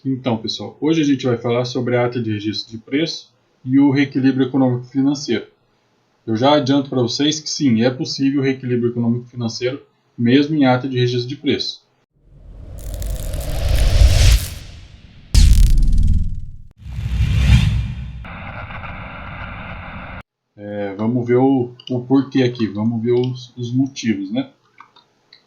Então, pessoal, hoje a gente vai falar sobre a ata de registro de preço e o reequilíbrio econômico-financeiro. Eu já adianto para vocês que sim, é possível o reequilíbrio econômico-financeiro mesmo em ata de registro de preço. Vamos ver o porquê aqui, vamos ver os motivos, né?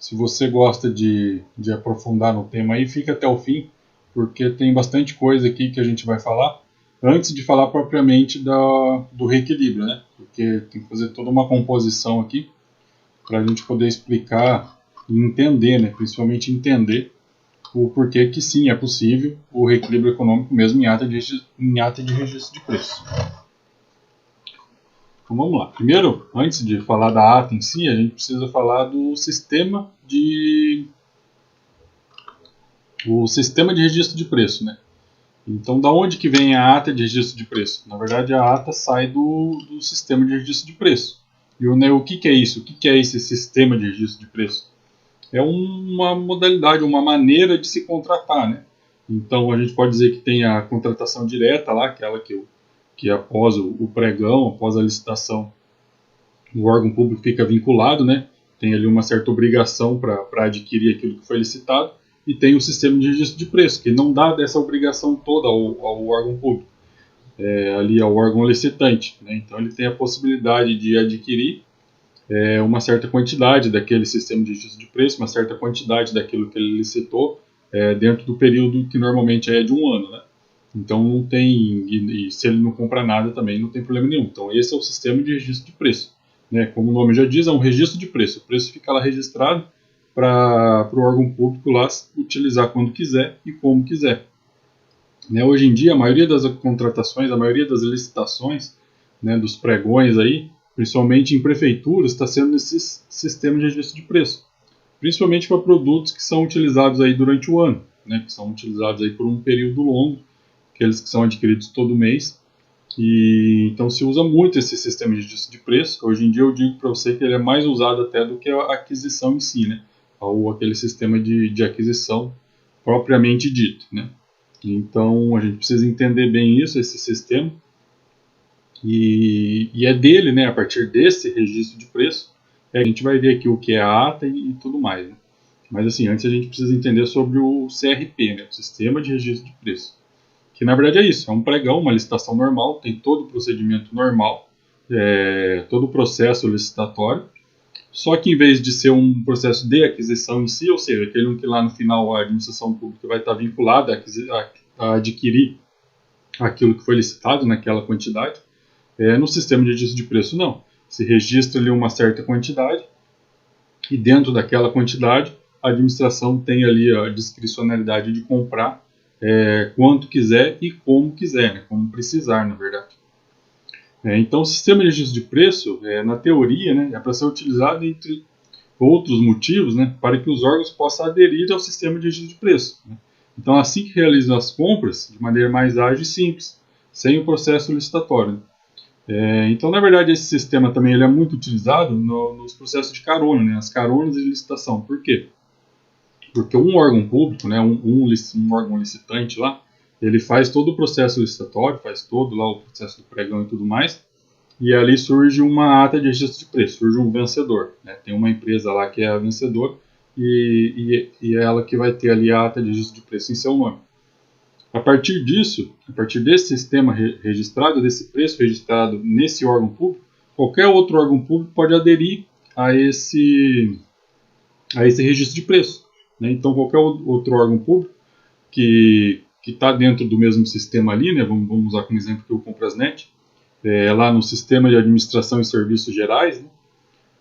Se você gosta de aprofundar no tema aí, fica até o fim, porque tem bastante coisa aqui que a gente vai falar, antes de falar propriamente do reequilíbrio, né? Porque tem que fazer toda uma composição aqui, para a gente poder explicar e entender, né? Principalmente entender o porquê que sim, é possível o reequilíbrio econômico mesmo em ata de registro de preço. Então vamos lá. Primeiro, antes de falar da ata em si, a gente precisa falar do sistema de registro de preço, né? Então, da onde que vem a ata de registro de preço? Na verdade, a ata sai do sistema de registro de preço. E o que é isso? O que é esse sistema de registro de preço? É uma modalidade, uma maneira de se contratar, né? Então, a gente pode dizer que tem a contratação direta lá, aquela que após o pregão, após a licitação, o órgão público fica vinculado, né? Tem ali uma certa obrigação para adquirir aquilo que foi licitado, e tem o sistema de registro de preço, que não dá dessa obrigação toda ao órgão público, ali ao órgão licitante, né? Então ele tem a possibilidade de adquirir uma certa quantidade daquele sistema de registro de preço, uma certa quantidade daquilo que ele licitou, dentro do período que normalmente é de um ano, né? Então não tem, e se ele não compra nada também não tem problema nenhum. Então esse é o sistema de registro de preço, né? Como o nome já diz, é um registro de preço. O preço fica lá registrado para o órgão público lá utilizar quando quiser e como quiser. Né? Hoje em dia, a maioria das contratações, a maioria das licitações, né, dos pregões aí, principalmente em prefeituras, está sendo nesse sistema de registro de preço. Principalmente para produtos que são utilizados aí durante o ano, né, que são utilizados aí por um período longo, aqueles que são adquiridos todo mês. E então se usa muito esse sistema de registro de preço. Hoje em dia eu digo para você que ele é mais usado até do que a aquisição em si, né? Ou aquele sistema de aquisição propriamente dito, né? Então a gente precisa entender bem isso, esse sistema, e é dele, né? A partir desse registro de preço, a gente vai ver aqui o que é a ata e tudo mais, né? Mas assim, antes a gente precisa entender sobre o CRP, né? O Sistema de Registro de Preço. Que na verdade é isso, é um pregão, uma licitação normal, tem todo o procedimento normal, todo o processo licitatório, só que em vez de ser um processo de aquisição em si, ou seja, aquele que lá no final a administração pública vai estar vinculada a adquirir aquilo que foi licitado naquela quantidade, no sistema de registro de preço não. Se registra ali uma certa quantidade e dentro daquela quantidade a administração tem ali a discricionalidade de comprar quanto quiser e como quiser, né? Como precisar, na verdade. Então, o sistema de registro de preço, na teoria, né, é para ser utilizado entre outros motivos, né, para que os órgãos possam aderir ao sistema de registro de preço. Né? Então, assim que realizam as compras, de maneira mais ágil e simples, sem o processo licitatório. Então, na verdade, esse sistema também ele é muito utilizado nos processos de carona, né, as caronas de licitação. Por quê? Porque um órgão público, né, um órgão licitante lá, ele faz todo o processo licitatório, faz todo lá o processo do pregão e tudo mais, e ali surge uma ata de registro de preço, surge um vencedor. Né? Tem uma empresa lá que é a vencedora e é ela que vai ter ali a ata de registro de preço em seu nome. A partir disso, a partir desse sistema registrado, desse preço registrado nesse órgão público, qualquer outro órgão público pode aderir a esse registro de preço. Né? Então, qualquer outro órgão público que está dentro do mesmo sistema ali, né? Vamos usar como exemplo aqui o Comprasnet, lá no Sistema de Administração e Serviços Gerais,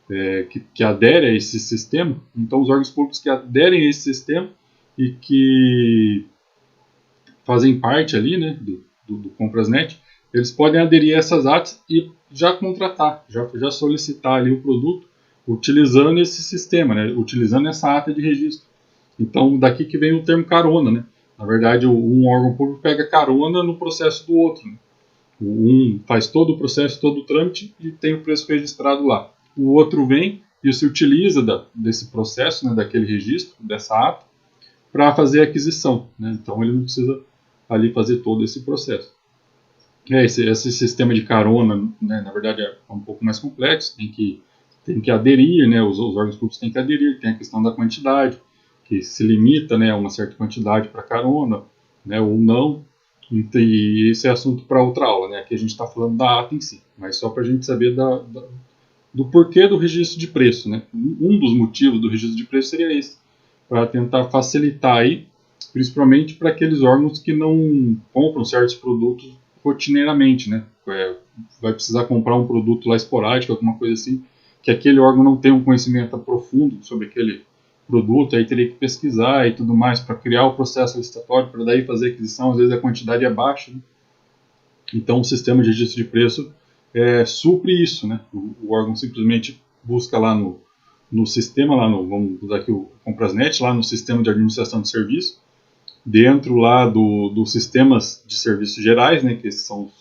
né? Que adere a esse sistema. Então, os órgãos públicos que aderem a esse sistema e que fazem parte ali, né, do Comprasnet, eles podem aderir a essas atas e já contratar, já solicitar ali o produto utilizando esse sistema, né, utilizando essa ata de registro. Então, daqui que vem o termo carona, né? Na verdade, um órgão público pega carona no processo do outro. Né? Um faz todo o processo, todo o trâmite e tem o preço registrado lá. O outro vem e se utiliza desse processo, né, daquele registro, dessa ata, para fazer a aquisição, né? Então ele não precisa ali fazer todo esse processo. Esse sistema de carona, né, na verdade é um pouco mais complexo, tem que aderir, né, os órgãos públicos têm que aderir, tem a questão da quantidade, que se limita, né, a uma certa quantidade para carona, né, ou não, e esse é assunto para outra aula, né, aqui a gente está falando da ata em si, mas só para a gente saber do porquê do registro de preço, né. Um dos motivos do registro de preço seria esse, para tentar facilitar aí, principalmente para aqueles órgãos que não compram certos produtos rotineiramente, né? Vai precisar comprar um produto lá esporádico, alguma coisa assim, que aquele órgão não tem um conhecimento profundo sobre aquele produto, aí teria que pesquisar e tudo mais para criar o processo licitatório, para daí fazer a aquisição, às vezes a quantidade é baixa, né? Então o sistema de registro de preço supre isso, né? O órgão simplesmente busca lá no sistema, vamos usar aqui o Comprasnet, lá no sistema de administração de serviço, dentro lá dos sistemas de serviços gerais, né, que esses são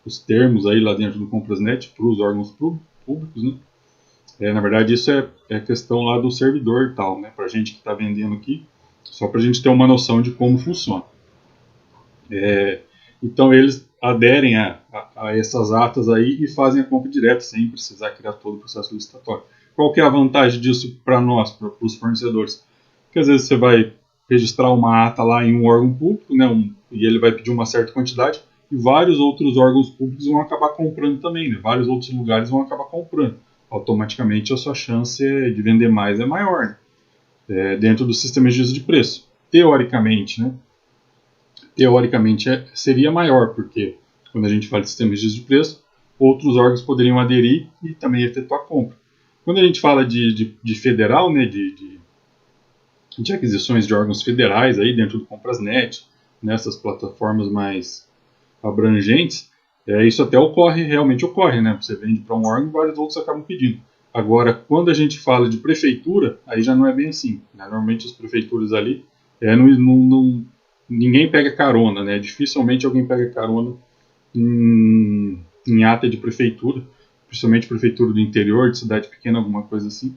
os termos aí lá dentro do Comprasnet para os órgãos públicos, né. Na verdade isso é questão lá do servidor e tal, né, para a gente que está vendendo aqui, só para a gente ter uma noção de como funciona. Então eles aderem a essas atas aí e fazem a compra direta sem precisar criar todo o processo licitatório. Qual que é a vantagem disso para nós, para os fornecedores? Porque às vezes você vai registrar uma ata lá em um órgão público, né, e ele vai pedir uma certa quantidade, e vários outros órgãos públicos vão acabar comprando também, né, vários outros lugares vão acabar comprando. Automaticamente a sua chance de vender mais é maior, né, dentro do sistema de registro de preço. Teoricamente, né, seria maior, porque quando a gente fala de sistema de registro de preço, outros órgãos poderiam aderir e também efetuar a compra. Quando a gente fala de federal, né, de aquisições de órgãos federais aí dentro do Comprasnet, nessas plataformas mais abrangentes, isso até realmente ocorre, né? Você vende para um órgão e vários outros acabam pedindo. Agora, quando a gente fala de prefeitura, aí já não é bem assim, né? Normalmente as prefeituras ali, ninguém pega carona, né? Dificilmente alguém pega carona em ata de prefeitura, principalmente prefeitura do interior, de cidade pequena, alguma coisa assim.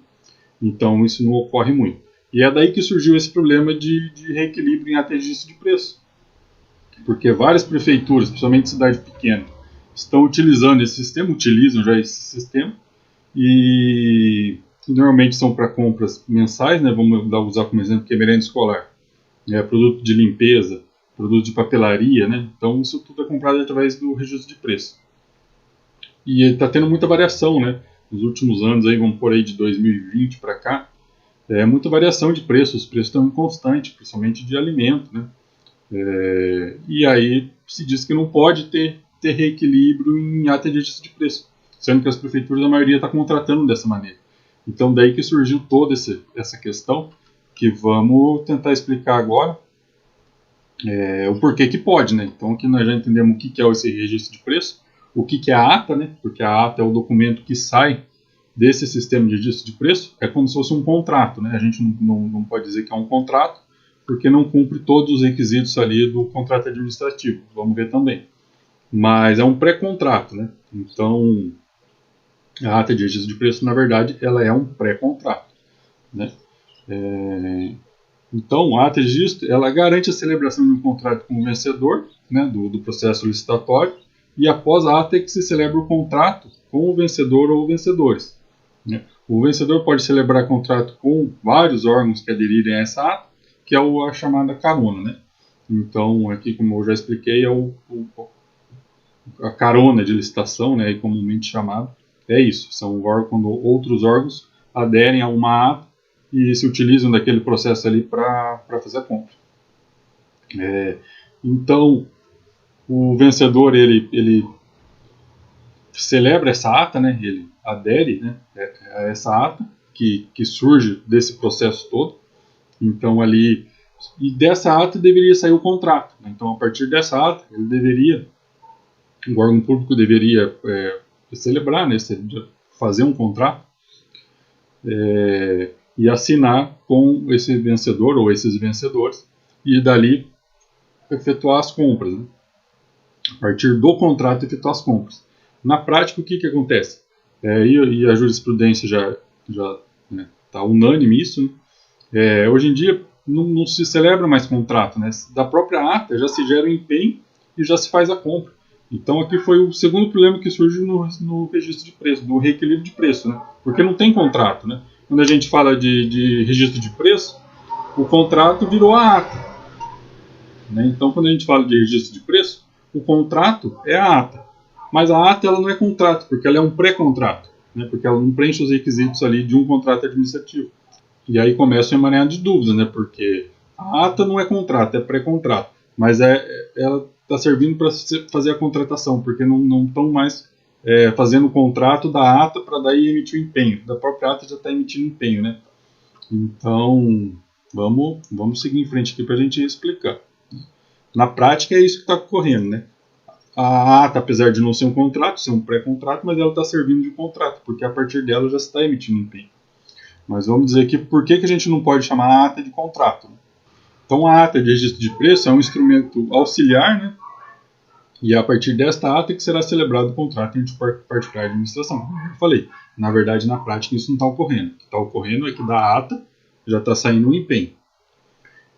Então isso não ocorre muito. E é daí que surgiu esse problema de reequilíbrio em ata de registro de preço. Porque várias prefeituras, principalmente cidade pequena, estão utilizando utilizam já esse sistema, e normalmente são para compras mensais, né? Vamos usar como exemplo que é merenda escolar, produto de limpeza, produto de papelaria, né? Então isso tudo é comprado através do registro de preço. E está tendo muita variação, né? Nos últimos anos, aí, vamos por aí de 2020 para cá, muita variação de preços, os preços estão constantes, principalmente de alimento, né? E aí se diz que não pode ter reequilíbrio em ata de registro de preço, sendo que as prefeituras, a maioria está contratando dessa maneira. Então daí que surgiu toda essa questão, que vamos tentar explicar agora, o porquê que pode, né? Então aqui nós já entendemos o que é esse registro de preço, o que é a ata, né? Porque a ata é o documento que sai desse sistema de registro de preço, é como se fosse um contrato, né? A gente não pode dizer que é um contrato, porque não cumpre todos os requisitos ali do contrato administrativo, vamos ver também. Mas é um pré-contrato, né? Então, a ata de registro de preço, na verdade, ela é um pré-contrato, né? Então, a ata de registro, ela garante a celebração de um contrato com o vencedor, né, do processo licitatório, e após a ata é que se celebra o contrato com o vencedor ou vencedores, né? O vencedor pode celebrar contrato com vários órgãos que aderirem a essa ata, que é a chamada carona, né? Então, aqui, como eu já expliquei, a carona de licitação, né, comumente chamado, é isso. São quando outros órgãos aderem a uma ata e se utilizam daquele processo ali para fazer a compra. Então, o vencedor, ele celebra essa ata, né, ele adere, né, a essa ata que surge desse processo todo. Então, ali, e dessa ata deveria sair o contrato, né? Então, a partir dessa ata, o órgão público deveria celebrar, né, fazer um contrato e assinar com esse vencedor ou esses vencedores e dali efetuar as compras, né? A partir do contrato efetuar as compras. Na prática, o que acontece? E a jurisprudência já está unânime isso, né? Hoje em dia, não se celebra mais contrato, né? Da própria ata já se gera o empenho e já se faz a compra. Então aqui foi o segundo problema que surge no registro de preço, do reequilíbrio de preço, né? Porque não tem contrato, né? Quando a gente fala de registro de preço, o contrato virou a ata, né? Então quando a gente fala de registro de preço, o contrato é a ata. Mas a ata ela não é contrato, porque ela é um pré-contrato, né? Porque ela não preenche os requisitos ali de um contrato administrativo. E aí começa a emaranhar de dúvidas, né? Porque a ata não é contrato, é pré-contrato. Mas ela está servindo para fazer a contratação, porque não estão mais fazendo o contrato da ata para daí emitir o empenho. Da própria ata já está emitindo empenho, né? Então, vamos seguir em frente aqui para a gente explicar. Na prática é isso que está ocorrendo, né? A ata, apesar de não ser um contrato, ser um pré-contrato, mas ela está servindo de contrato, porque a partir dela já se está emitindo empenho. Mas vamos dizer aqui por que a gente não pode chamar a ata de contrato. Então a ata de registro de preço é um instrumento auxiliar, né? E é a partir desta ata que será celebrado o contrato entre o particular e a administração. Como eu falei, na verdade, na prática isso não está ocorrendo. O que está ocorrendo é que da ata já está saindo um empenho.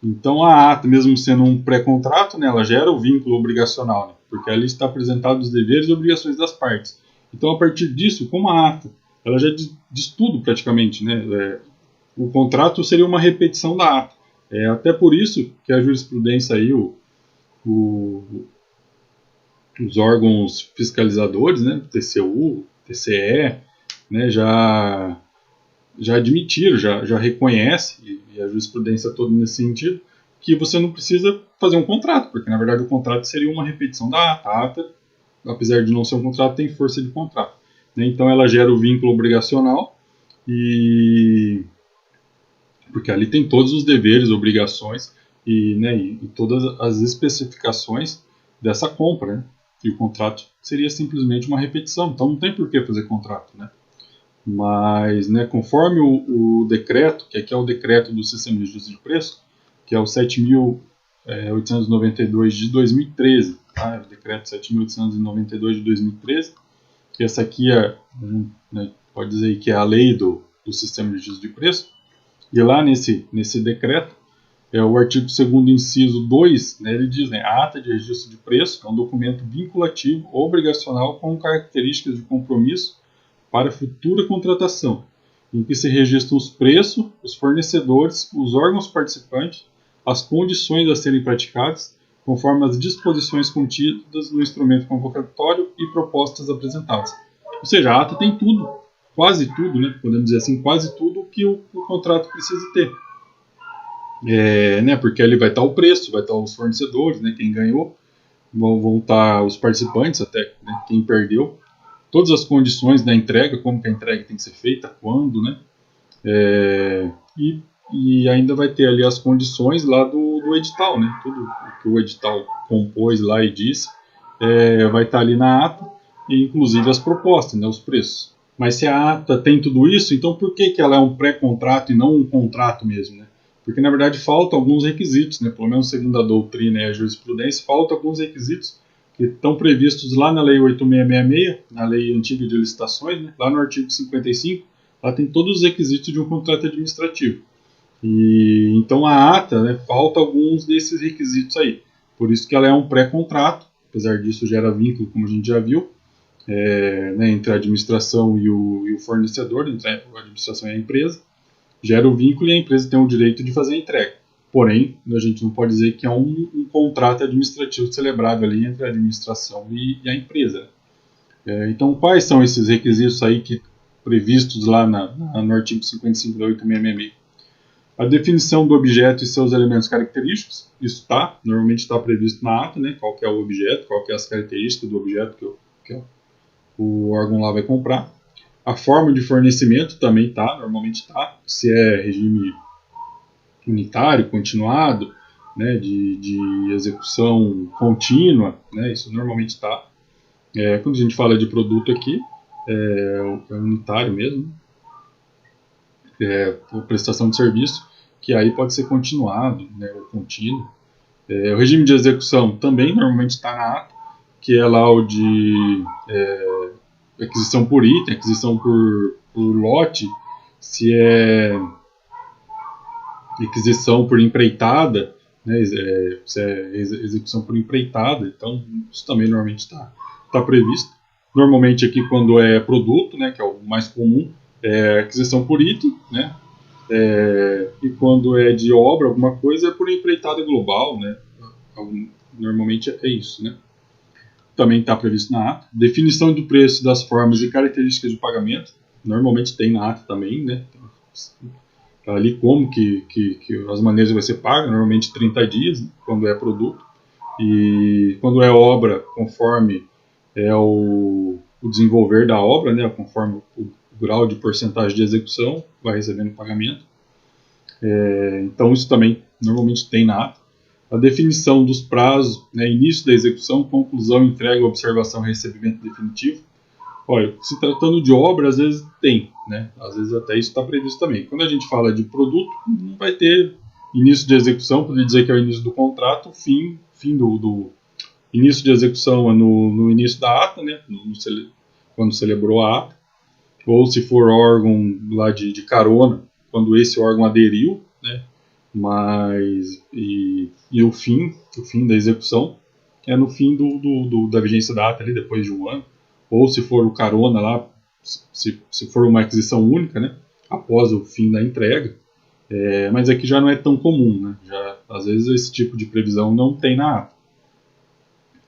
Então a ata, mesmo sendo um pré-contrato, né, ela gera o vínculo obrigacional, né, porque ali está apresentado os deveres e obrigações das partes. Então a partir disso, como a ata, ela já diz tudo praticamente, né, o contrato seria uma repetição da ata. Até por isso que a jurisprudência aí, os órgãos fiscalizadores, né, TCU, TCE, né, já admitiram, já reconhece, e a jurisprudência toda nesse sentido, que você não precisa fazer um contrato, porque na verdade o contrato seria uma repetição da ata. A ata, apesar de não ser um contrato, tem força de contrato, né? Então ela gera o vínculo obrigacional, porque ali tem todos os deveres, obrigações e todas as especificações dessa compra, né? E o contrato seria simplesmente uma repetição, então não tem por que fazer contrato, né? Mas, né, conforme o decreto, que aqui é o decreto do Sistema de Registro de Preço, que é o 7.892 de 2013, tá? O decreto 7.892 de 2013, que essa aqui né, pode dizer que é a lei do Sistema de Registro de Preço, e lá nesse decreto, o artigo 2º, inciso 2, né, ele diz, né, a ata de registro de preço é um documento vinculativo obrigacional com características de compromisso para futura contratação, em que se registram os preços, os fornecedores, os órgãos participantes, as condições a serem praticadas, conforme as disposições contidas no instrumento convocatório e propostas apresentadas. Ou seja, a ata tem tudo, quase tudo, né, podemos dizer assim, quase tudo que o contrato precisa ter. Né, porque ali vai estar o preço, vai estar os fornecedores, né, quem ganhou, vão estar os participantes, até né, quem perdeu, todas as condições da entrega, como que a entrega tem que ser feita, quando, né? E ainda vai ter ali as condições lá do edital, né? Tudo o que o edital compôs lá e disse vai estar ali na ata, e inclusive as propostas, né? Os preços. Mas se a ata tem tudo isso, então por que ela é um pré-contrato e não um contrato mesmo, né? Porque na verdade faltam alguns requisitos, né? Pelo menos segundo a doutrina e a jurisprudência, faltam alguns requisitos que estão previstos lá na Lei 8666, na Lei Antiga de Licitações, né? Lá no artigo 55, lá tem todos os requisitos de um contrato administrativo. E então a ata, né, falta alguns desses requisitos aí. Por isso que ela é um pré-contrato, apesar disso gera vínculo, como a gente já viu, né, entre a administração e o fornecedor, entre a administração e a empresa, gera o vínculo e a empresa tem o direito de fazer a entrega. Porém, a gente não pode dizer que é um contrato administrativo celebrado ali entre a administração e a empresa. Então, quais são esses requisitos aí previstos lá no artigo 55 da 8666? A definição do objeto e seus elementos característicos, isso normalmente está previsto na ata, né? Qual que é o objeto, qual que é as características do objeto que o órgão lá vai comprar. A forma de fornecimento também normalmente está, se é regime unitário, continuado, né, de execução contínua, né, isso normalmente está. Quando a gente fala de produto aqui, é unitário mesmo, prestação de serviço, que aí pode ser continuado, né, ou contínuo. O regime de execução também normalmente está na ata, que é lá o de aquisição por item, aquisição por lote, se é aquisição por empreitada, né, se é execução por empreitada, então isso também normalmente está previsto. Normalmente aqui quando é produto, né, que é o mais comum, é aquisição por item, né, e quando é de obra, alguma coisa, é por empreitada global, né, normalmente é isso, né. Também está previsto na ata. Definição do preço, das formas e características de pagamento, normalmente tem na ata também, né, ali como que as maneiras vai ser paga, normalmente 30 dias, né, quando é produto, e quando é obra, conforme é o desenvolver da obra, né, conforme o grau de porcentagem de execução, vai recebendo pagamento. Então isso também normalmente tem na ata. A definição dos prazos, né, início da execução, conclusão, entrega, observação, recebimento definitivo. Olha, se tratando de obra, às vezes tem, né? Às vezes até isso está previsto também. Quando a gente fala de produto, não vai ter início de execução, poderia dizer que é o início do contrato, fim do início de execução é no início da ata, né? Quando celebrou a ata, ou se for órgão lá de carona, quando esse órgão aderiu, né? Mas e o fim da execução é no fim da vigência da ata ali, depois de um ano, ou se for o carona lá, se for uma aquisição única, né, após o fim da entrega, mas aqui já não é tão comum, né, já, às vezes esse tipo de previsão não tem na ata.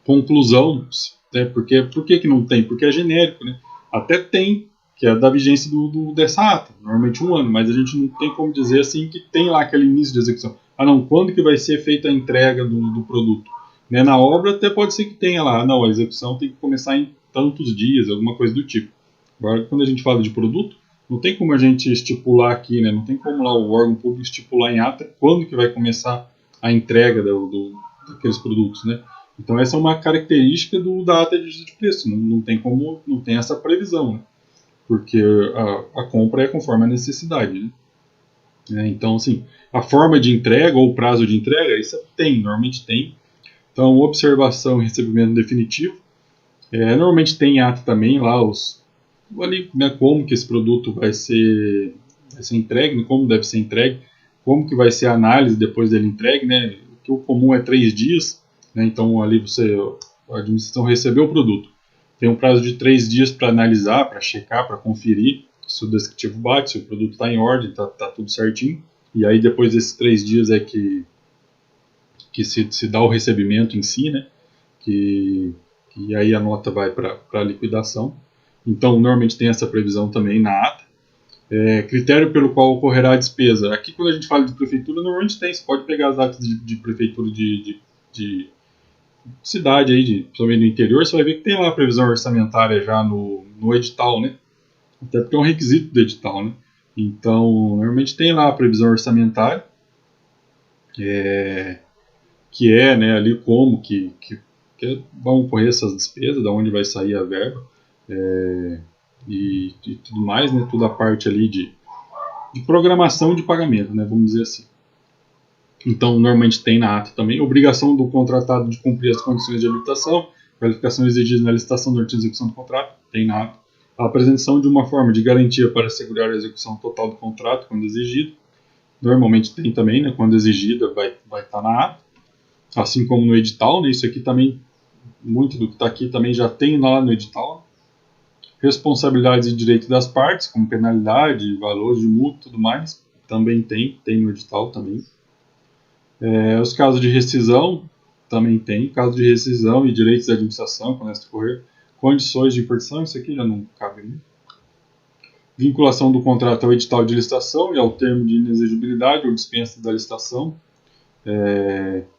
Conclusão, né, por que não tem? Porque é genérico, né, até tem, que é da vigência dessa ata, normalmente um ano, mas a gente não tem como dizer assim que tem lá aquele início de execução. Ah não, quando que vai ser feita a entrega do produto? Né, na obra até pode ser que tenha lá, não, a execução tem que começar em tantos dias, alguma coisa do tipo. Agora, quando a gente fala de produto, não tem como a gente estipular aqui, né, não tem como lá o órgão público estipular em ata quando que vai começar a entrega daqueles produtos, né? Então essa é uma característica da ata de preço, não tem como, não tem essa previsão, né? Porque a compra é conforme a necessidade, né? Então, assim, a forma de entrega ou o prazo de entrega, isso tem, normalmente tem. Então, observação e recebimento definitivo. Normalmente tem ata também lá, ali, né, como que esse produto vai ser entregue, como deve ser entregue, como que vai ser a análise depois dele entregue, né? Que o comum é 3 dias, né? Então ali a administração recebeu o produto, tem um prazo de 3 dias para analisar, para checar, para conferir se o descritivo bate, se o produto está em ordem, está tudo certinho, e aí depois desses 3 dias é que se dá o recebimento em si, né? E aí a nota vai para a liquidação. Então, normalmente tem essa previsão também na ata. Critério pelo qual ocorrerá a despesa. Aqui, quando a gente fala de prefeitura, normalmente tem. Você pode pegar as atas de prefeitura de cidade, aí, principalmente no interior, você vai ver que tem lá a previsão orçamentária já no edital, né? Até porque é um requisito do edital, né? Então, normalmente tem lá a previsão orçamentária, que é, né, ali como que vão ocorrer essas despesas, da onde vai sair a verba, e tudo mais, né? Toda a parte ali de programação de pagamento, né? Vamos dizer assim. Então, normalmente tem na ata também obrigação do contratado de cumprir as condições de habilitação, qualificação exigida na licitação durante a execução do contrato, tem na ata. A apresentação de uma forma de garantia para assegurar a execução total do contrato, quando exigido. Normalmente tem também, né? Quando exigida, vai estar na ata. Assim como no edital, né? Isso aqui também, muito do que está aqui também já tem lá no edital. Responsabilidades e direitos das partes, como penalidade, valores de multa e tudo mais, também tem no edital também. Os casos de rescisão, também tem. Caso de rescisão e direitos da administração, quando essa ocorrer. Condições de importação, isso aqui já não cabe muito. Vinculação do contrato ao edital de licitação e ao termo de inexigibilidade ou dispensa da licitação.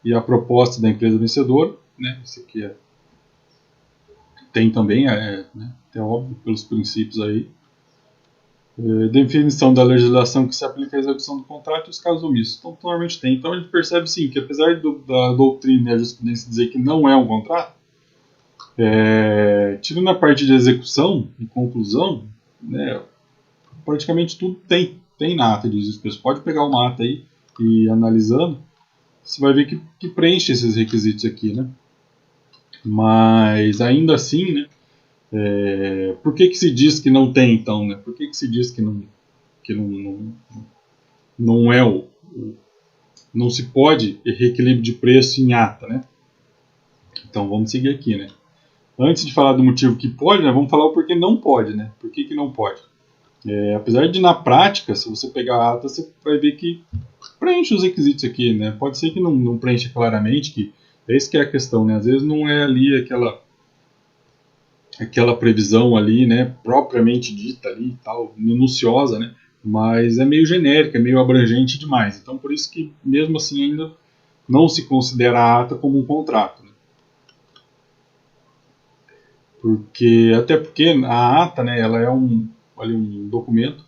E a proposta da empresa vencedora, né? Isso aqui tem também, né? É óbvio, pelos princípios aí. Definição da legislação que se aplica à execução do contrato e os casos omissos. Então, normalmente tem. Então, a gente percebe, sim, que apesar da doutrina e a jurisprudência dizer que não é um contrato, tirando a parte de execução e conclusão, né, praticamente tudo tem na ata de uso. Pode pegar uma ata aí e analisando, você vai ver que preenche esses requisitos aqui, né? Mas, ainda assim, né, por que se diz que não tem, então? Né? Por que se diz que não é não se pode reequilíbrio de preço em ata, né? Então vamos seguir aqui, né? Antes de falar do motivo que pode, né, vamos falar o porquê não pode, né? Por que não pode? Apesar de na prática, se você pegar a ata, você vai ver que preenche os requisitos aqui, né? Pode ser que não preencha claramente, que é isso que é a questão, né? Às vezes não é ali aquela previsão ali, né, propriamente dita ali, tal, minuciosa, né? Mas é meio genérica, é meio abrangente demais. Então por isso que mesmo assim ainda não se considera a ata como um contrato, né? Até porque a ata, né, ela é um documento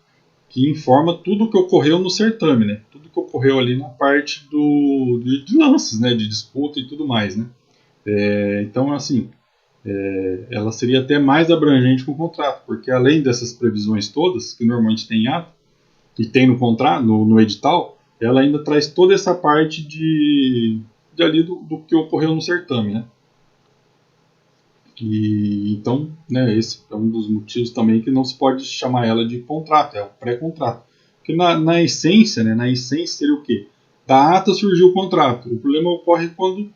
que informa tudo o que ocorreu no certame, né? Tudo que ocorreu ali na parte de lances, né? De disputa e tudo mais, né? Então, assim, ela seria até mais abrangente que o contrato, porque além dessas previsões todas, que normalmente tem em ata, e tem no contrato, no edital, ela ainda traz toda essa parte de ali do que ocorreu no certame, né? E então, né, esse é um dos motivos também que não se pode chamar ela de contrato, é o pré-contrato. Porque na essência, né, na essência seria o quê? Da ata surgiu o contrato. O problema ocorre quando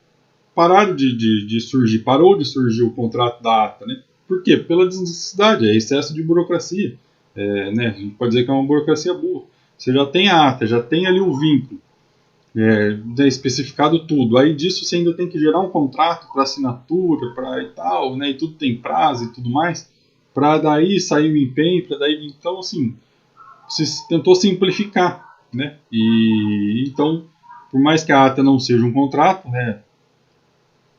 parou de surgir o contrato da ata, né? Por quê? Pela desnecessidade, é excesso de burocracia. Né, a gente pode dizer que é uma burocracia burra. Você já tem a ata, já tem ali o vínculo, especificado tudo. Aí disso você ainda tem que gerar um contrato para assinatura, para e tal, né? E tudo tem prazo e tudo mais, para daí sair o empenho, para daí, então assim, se tentou simplificar, né? E então, por mais que a ata não seja um contrato, né?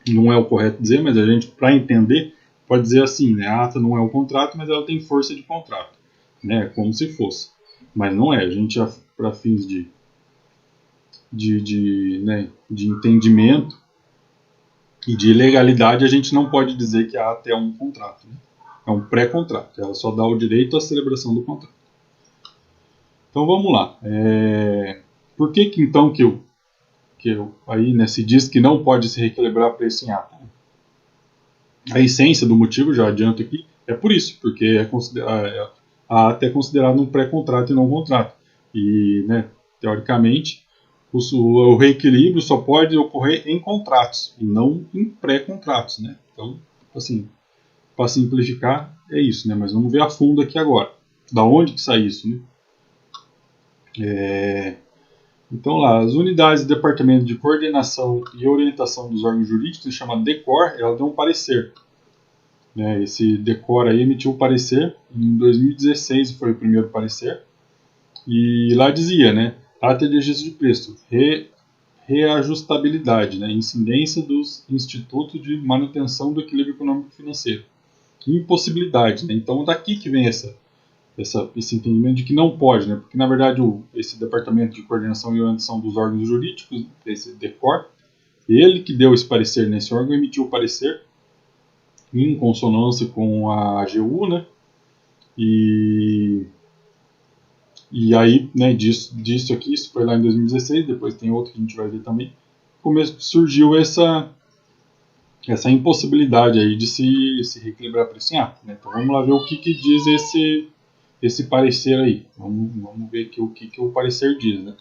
Não é o correto dizer, mas a gente, para entender, pode dizer assim, né? A ata não é um contrato, mas ela tem força de contrato, né? Como se fosse, mas não é. A gente, para fins de entendimento e de legalidade, a gente não pode dizer que a ata é um contrato, né? É um pré-contrato, ela só dá o direito à celebração do contrato. Então vamos lá. Por que então aí, né, se diz que não pode se reequilibrar preço em ata? A essência do motivo, já adianto aqui, é por isso, porque a ata é considerada um pré-contrato e não um contrato. E, né, teoricamente, o reequilíbrio só pode ocorrer em contratos e não em pré-contratos, né? Então, assim, para simplificar, é isso, né? Mas vamos ver a fundo aqui agora. Da onde que sai isso, né? Então, lá, as unidades do Departamento de Coordenação e Orientação dos Órgãos Jurídicos, chama DECOR, ela deu um parecer. Né? Esse DECOR aí emitiu o parecer, em 2016 foi o primeiro parecer, e lá dizia, né? Ata de registro de preço, reajustabilidade, né? Incidência dos institutos de manutenção do equilíbrio econômico e financeiro. Impossibilidade, né? Então daqui que vem esse entendimento de que não pode, né? Porque na verdade esse Departamento de Coordenação e Orientação dos Órgãos Jurídicos, esse DECOR, ele que deu esse parecer nesse órgão, emitiu o parecer em consonância com a AGU, né? E aí, né, disso aqui, isso foi lá em 2016, depois tem outro que a gente vai ver também, surgiu essa impossibilidade aí de se reequilibrar preço em ata, né? Então vamos lá ver o que diz esse parecer aí. Vamos ver aqui o que o parecer diz, né?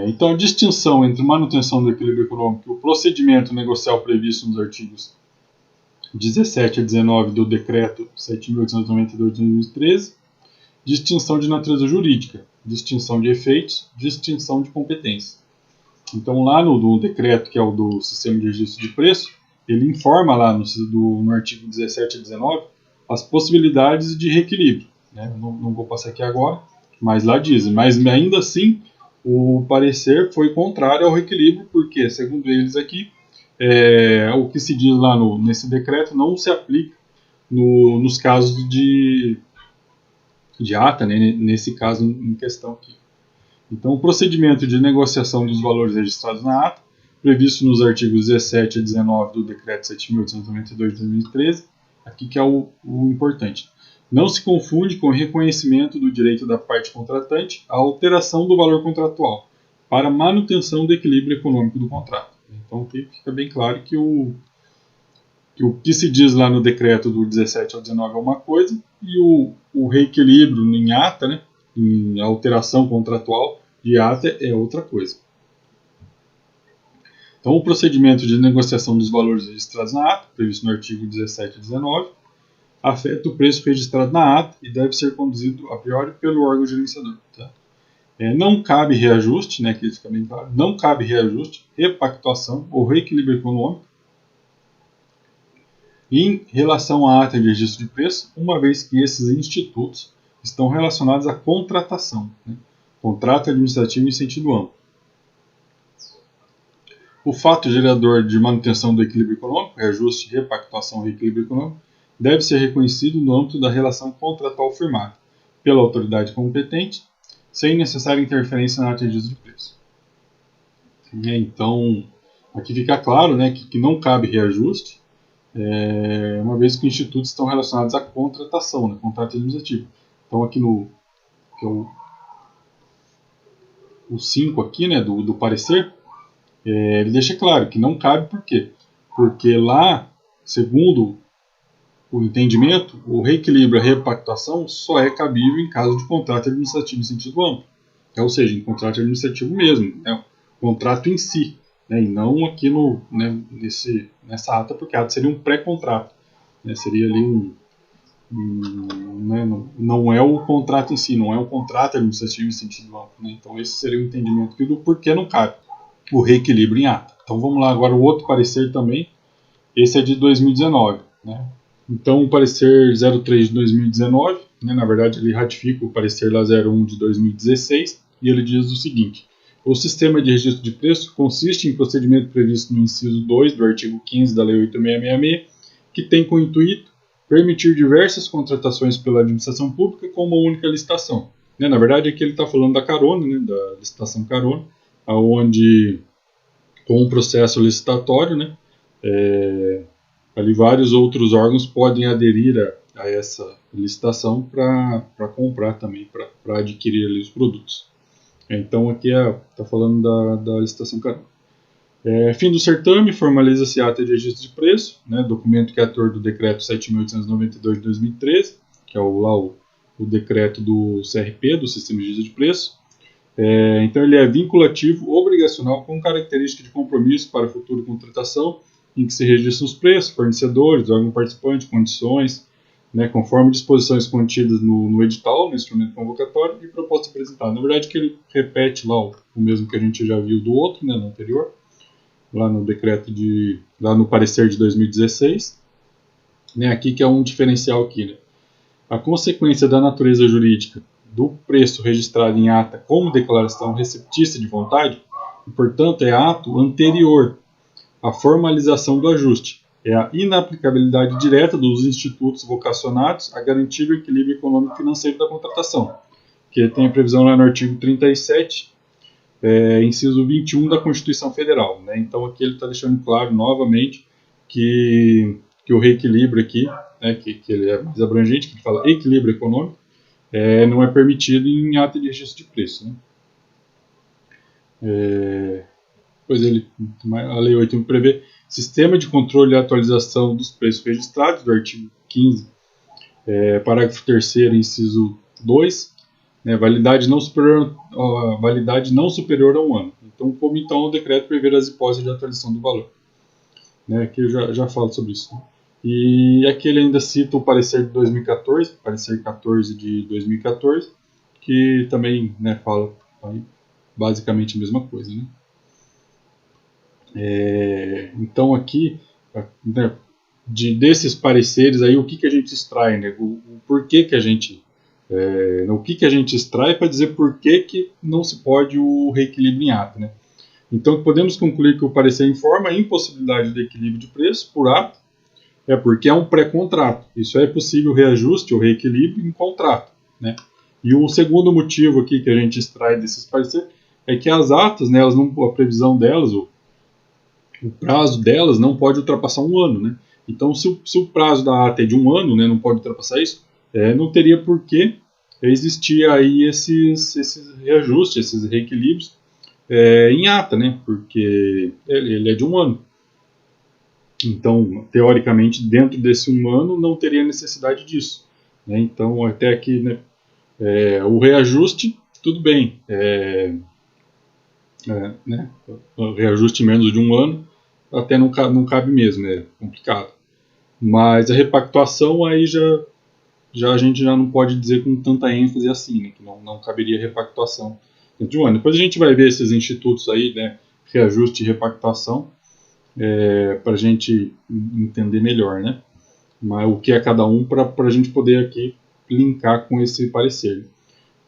Então a distinção entre manutenção do equilíbrio econômico e o procedimento negocial previsto nos artigos 17 a 19 do Decreto 7.892 de 2013, distinção de natureza jurídica, distinção de efeitos, distinção de competência. Então lá no decreto, que é o do Sistema de Registro de Preço, ele informa lá no artigo 17 a 19 as possibilidades de reequilíbrio. Né? Não vou passar aqui agora, mas lá diz. Mas ainda assim, o parecer foi contrário ao reequilíbrio, porque, segundo eles aqui, o que se diz lá nesse decreto não se aplica nos casos de ata, né? Nesse caso em questão aqui. Então, o procedimento de negociação dos valores registrados na ata, previsto nos artigos 17 a 19 do Decreto 7.892 de 2013, aqui que é o importante. Não se confunde com o reconhecimento do direito da parte contratante à alteração do valor contratual para manutenção do equilíbrio econômico do contrato. Então, aqui fica bem claro que o que se diz lá no decreto do 17 ao 19 é uma coisa e o reequilíbrio em ata, né, em alteração contratual de ata é outra coisa. Então, o procedimento de negociação dos valores registrados na ata, previsto no artigo 17 e 19, afeta o preço registrado na ata e deve ser conduzido a priori pelo órgão gerenciador. Tá? Não cabe reajuste, né, que fica bem claro, não cabe reajuste, repactuação ou reequilíbrio econômico em relação à ata de registro de preço, uma vez que esses institutos estão relacionados à contratação, né, contrato administrativo em sentido amplo. O fato gerador de manutenção do equilíbrio econômico, reajuste, repactuação e reequilíbrio econômico, deve ser reconhecido no âmbito da relação contratual firmada pela autoridade competente, sem necessária interferência na ata de registro de preço. Então, aqui fica claro, né, que não cabe reajuste, uma vez que os institutos estão relacionados à contratação, né, contrato administrativo. Então, aqui no que é o 5 aqui, né, do parecer, ele deixa claro que não cabe por quê? Porque lá, segundo o entendimento, o reequilíbrio, a repactuação só é cabível em caso de contrato administrativo em sentido amplo. Ou seja, em contrato administrativo mesmo, né, o contrato em si, né, e não aqui nessa ata, porque a ata seria um pré-contrato. Né, seria ali né, não é o contrato em si, não é um contrato administrativo em sentido amplo. Né, então esse seria o entendimento aqui do porquê não cabe o reequilíbrio em ata. Então vamos lá, agora o outro parecer também, esse é de 2019. Né? Então o parecer 03 de 2019, né, na verdade ele ratifica o parecer lá 01 de 2016, e ele diz o seguinte: o sistema de registro de preço consiste em procedimento previsto no inciso 2 do artigo 15 da Lei 8666, que tem como intuito permitir diversas contratações pela administração pública com uma única licitação. Né, na verdade aqui ele está falando da carona, né, da licitação carona, onde com um processo licitatório, né, ali vários outros órgãos podem aderir a essa licitação para comprar também, para adquirir ali os produtos. Então aqui está falando da licitação carona. Fim do certame, formaliza-se a ata de registro de preço, né, documento que é ator do decreto 7.892 de 2013, que é o decreto do CRP, do Sistema de Registro de Preço. Então ele é vinculativo, obrigacional, com característica de compromisso para a futura contratação, em que se registram os preços, fornecedores, órgão participante, condições, né, conforme disposições contidas no edital, no instrumento convocatório e proposta apresentada. Na verdade, que ele repete lá o mesmo que a gente já viu do outro, né, no anterior, lá no decreto lá no parecer de 2016, né, aqui que é um diferencial aqui, né. A consequência da natureza jurídica do preço registrado em ata como declaração receptícia de vontade, e, portanto, é ato anterior à formalização do ajuste. É a inaplicabilidade direta dos institutos vocacionados a garantir o equilíbrio econômico-financeiro da contratação, que tem a previsão lá no artigo 37, inciso 21 da Constituição Federal. Né? Então, aqui ele está deixando claro novamente que o reequilíbrio aqui, né, que ele é mais abrangente, que ele fala equilíbrio econômico, não é permitido em ata de registro de preço. Né? Pois a Lei 8.1 prevê sistema de controle e atualização dos preços registrados, do artigo 15, parágrafo 3º, inciso 2, né, validade não superior a um ano. Então, como então o decreto prevê as hipóteses de atualização do valor. Né, aqui eu já falo sobre isso. Né? E aqui ele ainda cita o parecer de 2014, parecer 14 de 2014, que também, né, fala basicamente a mesma coisa. Né? Então aqui, né, desses pareceres aí, o que a gente extrai, né? O porquê que a gente o que a gente extrai para dizer por que não se pode o reequilíbrio em ata. Né? Então podemos concluir que o parecer informa a impossibilidade de equilíbrio de preço por ato, porque é um pré-contrato. Isso é possível reajuste ou reequilíbrio em contrato. Né? E o segundo motivo aqui que a gente extrai desses pareceres é que as atas, né, a previsão delas, o prazo delas não pode ultrapassar um ano. Né? Então, se o prazo da ata é de um ano, né, não pode ultrapassar isso, não teria por que existir aí esses reajustes, esses reequilíbrios em ata, né? Porque ele é de um ano. Então, teoricamente, dentro desse um ano não teria necessidade disso. Né? Então, até aqui, né, O reajuste, tudo bem, né? O reajuste em menos de um ano até não cabe mesmo, é complicado. Mas a repactuação aí já a gente já não pode dizer com tanta ênfase assim, né? Que não caberia repactuação dentro de um ano. Depois a gente vai ver esses institutos aí, né? Reajuste e repactuação, para a gente entender melhor, né? Mas o que é cada um para a gente poder aqui linkar com esse parecer.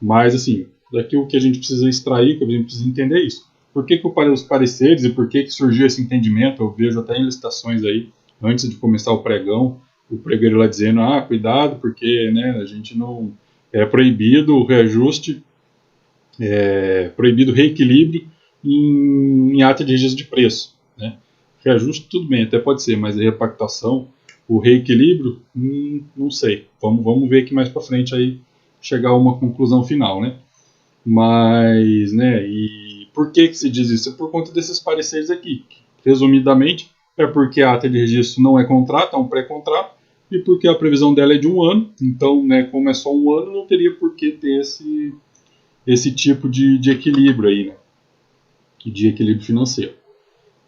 Mas, assim, daqui o que a gente precisa extrair, o que a gente precisa entender é isso. Por que os pareceres e por que surgiu esse entendimento? Eu vejo até em licitações aí, antes de começar o pregão, o pregueiro lá dizendo, cuidado, porque né, a gente não... É proibido o reajuste, proibido o reequilíbrio em ata de registro de preço. Né? Reajuste, tudo bem, até pode ser, mas a repactuação, o reequilíbrio, não sei. Vamos ver aqui mais para frente aí, chegar a uma conclusão final, né? Mas, né, e por que se diz isso? É por conta desses pareceres aqui. Resumidamente, é porque a ata de registro não é contrato, é um pré-contrato, e porque a previsão dela é de um ano, então, né, como é só um ano, não teria por que ter esse tipo de equilíbrio aí, né, de equilíbrio financeiro.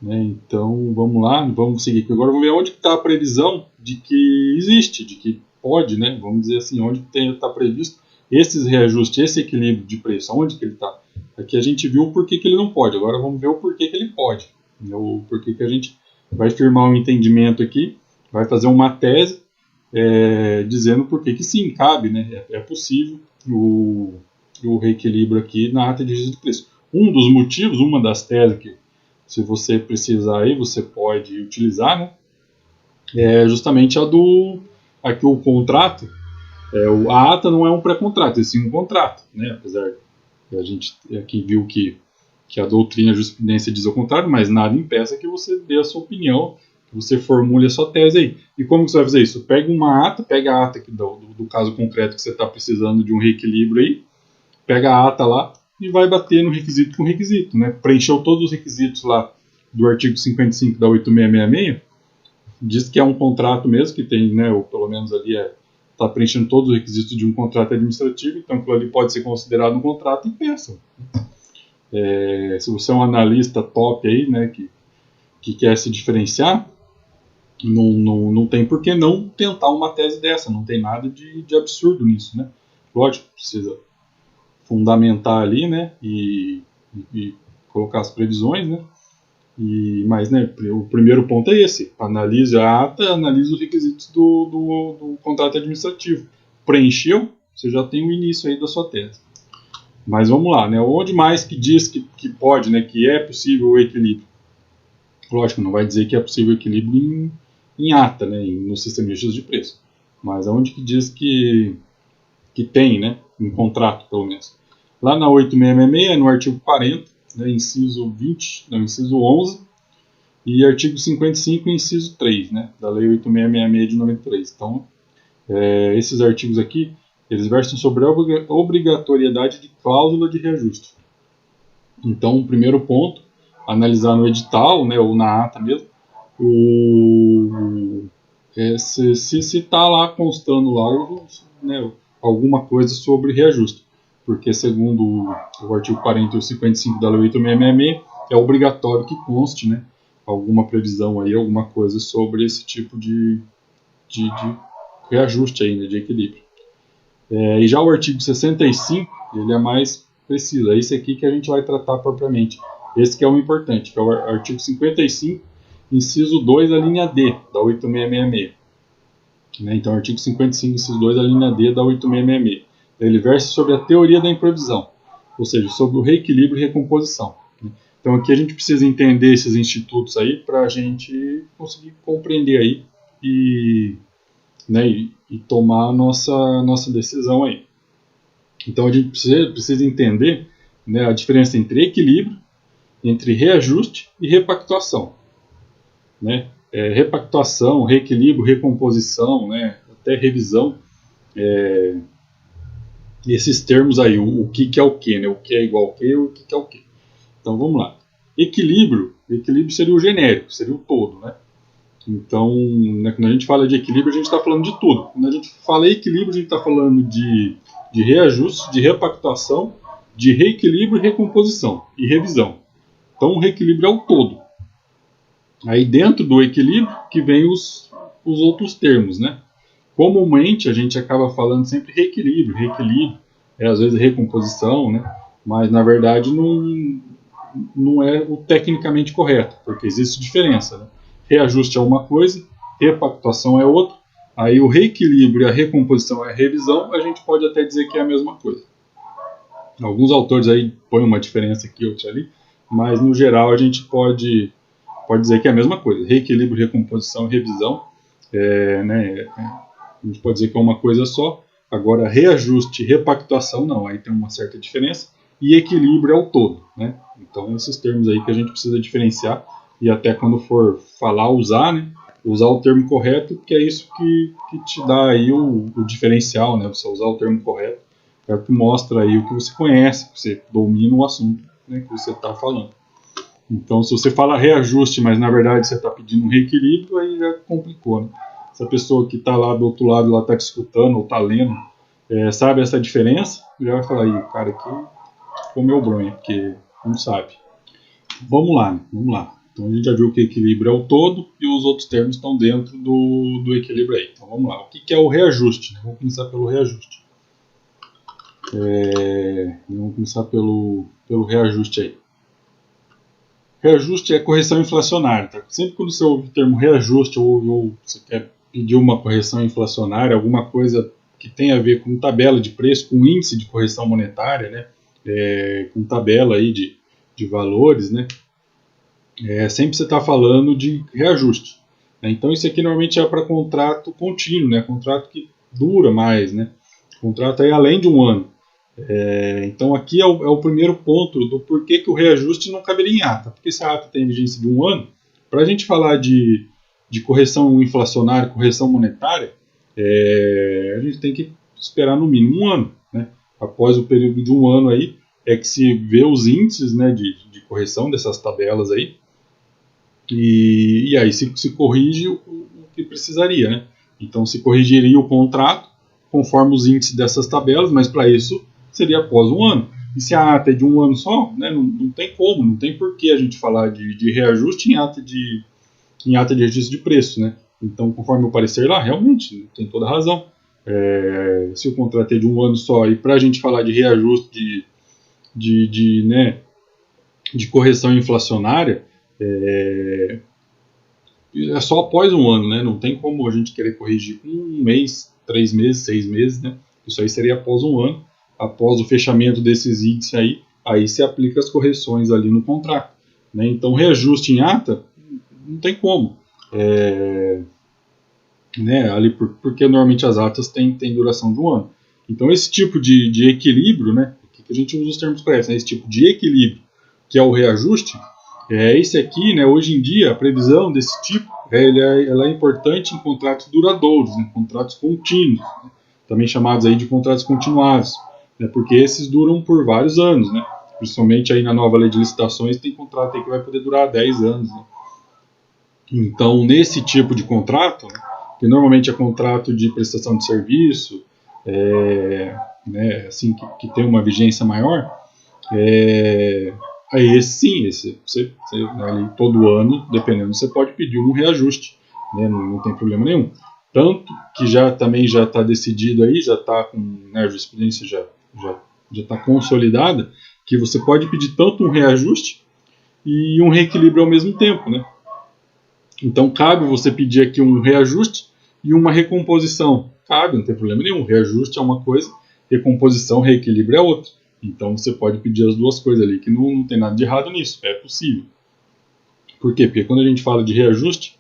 Né? Então, vamos lá, vamos seguir aqui. Agora vamos ver onde está a previsão de que existe, de que pode, né, vamos dizer assim, onde está previsto esses reajustes, esse equilíbrio de preço, onde que ele está. Aqui a gente viu o porquê que ele não pode, agora vamos ver o porquê que ele pode. Né? O porquê que a gente vai firmar um entendimento aqui, vai fazer uma tese dizendo por que sim, cabe, né? É possível o reequilíbrio aqui na ata de registro de preço. Um dos motivos, uma das teses que, se você precisar aí, você pode utilizar, né? É justamente aqui o contrato, a ata não é um pré-contrato, é sim um contrato, né? Apesar de a gente aqui viu que a doutrina, a jurisprudência diz o contrário, mas nada impeça que você dê a sua opinião, que você formule a sua tese aí. E como que você vai fazer isso? Pega a ata aqui do caso concreto que você está precisando de um reequilíbrio aí, pega a ata lá e vai bater no requisito com requisito, né? Preencheu todos os requisitos lá do artigo 55 da 8666, diz que é um contrato mesmo, que tem, né, ou pelo menos ali está preenchendo todos os requisitos de um contrato administrativo, então aquilo ali pode ser considerado um contrato e peça. Se você é um analista top aí, né, que quer se diferenciar, não tem por que não tentar uma tese dessa, não tem nada de absurdo nisso, né? Lógico, precisa fundamentar ali, né, e colocar as previsões, né? Mas, né, o primeiro ponto é esse: analise a ata, analise os requisitos do contrato administrativo. Preencheu, você já tem o início aí da sua tese. Mas vamos lá, né? Onde mais que diz que pode, né, que é possível o equilíbrio? Lógico, não vai dizer que é possível o equilíbrio em ata, né, no sistema de registro de preço. Mas aonde que diz que tem, né, em contrato, pelo menos? Lá na 8666, no artigo 40, né, inciso 11, e artigo 55, inciso 3, né, da Lei 8666 de 93. Então, esses artigos aqui, eles versam sobre a obrigatoriedade de cláusula de reajuste. Então, o primeiro ponto, analisar no edital, né, ou na ata mesmo, se está lá constando lá, né, alguma coisa sobre reajuste. Porque, segundo o artigo 40 e o 55 da Lei 8666, é obrigatório que conste, né, alguma previsão aí, alguma coisa sobre esse tipo de reajuste aí, né, de equilíbrio. E já o artigo 65, ele é mais preciso. É esse aqui que a gente vai tratar propriamente. Esse que é o importante, que é o artigo 55, inciso 2, a linha D, da 8666. Né? Então, artigo 55, inciso 2, a linha D, da 8666. Ele versa sobre a teoria da improvisão, ou seja, sobre o reequilíbrio e recomposição. Né? Então, aqui a gente precisa entender esses institutos aí para a gente conseguir compreender aí e tomar a nossa decisão aí. Então a gente precisa entender, né, a diferença entre equilíbrio, entre reajuste e repactuação. Né? Repactuação, reequilíbrio, recomposição, né, até revisão, esses termos aí, o que é o que, né? O que é igual ao que, o que é o que. Então vamos lá. Equilíbrio seria o genérico, seria o todo, né? Então, né, quando a gente fala de equilíbrio, a gente está falando de tudo. Quando a gente fala equilíbrio, a gente está falando de de reajuste, de repactuação, de reequilíbrio, recomposição e revisão. Então, o reequilíbrio é o todo. Aí dentro do equilíbrio que vem os outros termos, né? Comumente a gente acaba falando sempre reequilíbrio, às vezes recomposição, né? Mas na verdade não é o tecnicamente correto, porque existe diferença, né? Reajuste é uma coisa, repactuação é outra, aí o reequilíbrio e a recomposição é a revisão, a gente pode até dizer que é a mesma coisa. Alguns autores aí põem uma diferença aqui, outra ali, mas no geral a gente pode dizer que é a mesma coisa. Reequilíbrio, recomposição e revisão, né, a gente pode dizer que é uma coisa só. Agora, reajuste e repactuação, não, aí tem uma certa diferença. E equilíbrio é o todo, né? Então, esses termos aí que a gente precisa diferenciar, e até quando for falar, usar, né? Usar o termo correto, porque é isso que te dá aí o diferencial, né? Você usar o termo correto, é o que mostra aí o que você conhece, que você domina o assunto, né, que você está falando. Então, se você fala reajuste, mas na verdade você está pedindo um reequilíbrio, aí já complicou, né? Se a pessoa que está lá do outro lado está te escutando ou está lendo, sabe essa diferença, já vai falar aí, o cara aqui comeu bronha, porque não sabe. Vamos lá, né? Vamos lá. Então a gente já viu que equilíbrio é o todo e os outros termos estão dentro do equilíbrio aí. Então vamos lá. O que é o reajuste? Vamos começar pelo reajuste. Vamos começar pelo reajuste aí. Reajuste é correção inflacionária. Tá? Sempre quando você ouve o termo reajuste ou você quer pedir uma correção inflacionária, alguma coisa que tem a ver com tabela de preço, com índice de correção monetária, né? Com tabela aí de valores, né? Sempre você está falando de reajuste. Né? Então isso aqui normalmente é para contrato contínuo, né? Contrato que dura mais, né? Contrato aí além de um ano. Então aqui é o primeiro ponto do porquê que o reajuste não caberia em ata. Porque se a ata tem vigência de um ano, para a gente falar de correção inflacionária, correção monetária, a gente tem que esperar no mínimo um ano. Né? Após o período de um ano aí, é que se vê os índices, né, de correção dessas tabelas aí, e aí se corrige o que precisaria. Né? Então se corrigiria o contrato conforme os índices dessas tabelas, mas para isso seria após um ano. E se a ata é de um ano só, né, não tem como, não tem por que a gente falar de reajuste em ata de registro de preço. Né? Então, conforme o parecer lá, realmente, tem toda a razão. Se o contrato é de um ano só, e para a gente falar de reajuste de correção inflacionária, é só após um ano, né? Não tem como a gente querer corrigir com um mês, 3 meses, 6 meses, né? Isso aí seria após um ano. Após o fechamento desses índices aí se aplica as correções ali no contrato. Né? Então, reajuste em ata, não tem como. Ali porque normalmente as atas têm duração de um ano. Então, esse tipo de equilíbrio, né? Aqui que a gente usa os termos corretos, né? Esse tipo de equilíbrio, que é o reajuste, esse aqui, né? Hoje em dia, a previsão desse tipo, ela é importante em contratos duradouros, em contratos contínuos, né? Também chamados aí de contratos continuados. Né, porque esses duram por vários anos, né? Principalmente aí na nova lei de licitações tem contrato aí que vai poder durar 10 anos. Né? Então, nesse tipo de contrato, né, que normalmente é contrato de prestação de serviço, né, assim, que tem uma vigência maior, aí você ali, todo ano, dependendo, você pode pedir um reajuste, né, não tem problema nenhum. Tanto que também já está decidido aí, já está com, né, a jurisprudência já está consolidada, que você pode pedir tanto um reajuste e um reequilíbrio ao mesmo tempo, né? Então cabe você pedir aqui um reajuste e uma recomposição. Cabe, não tem problema nenhum. Reajuste é uma coisa, recomposição, reequilíbrio é outra. Então você pode pedir as duas coisas ali, que não tem nada de errado nisso, é possível. Por quê? Porque quando a gente fala de reajuste,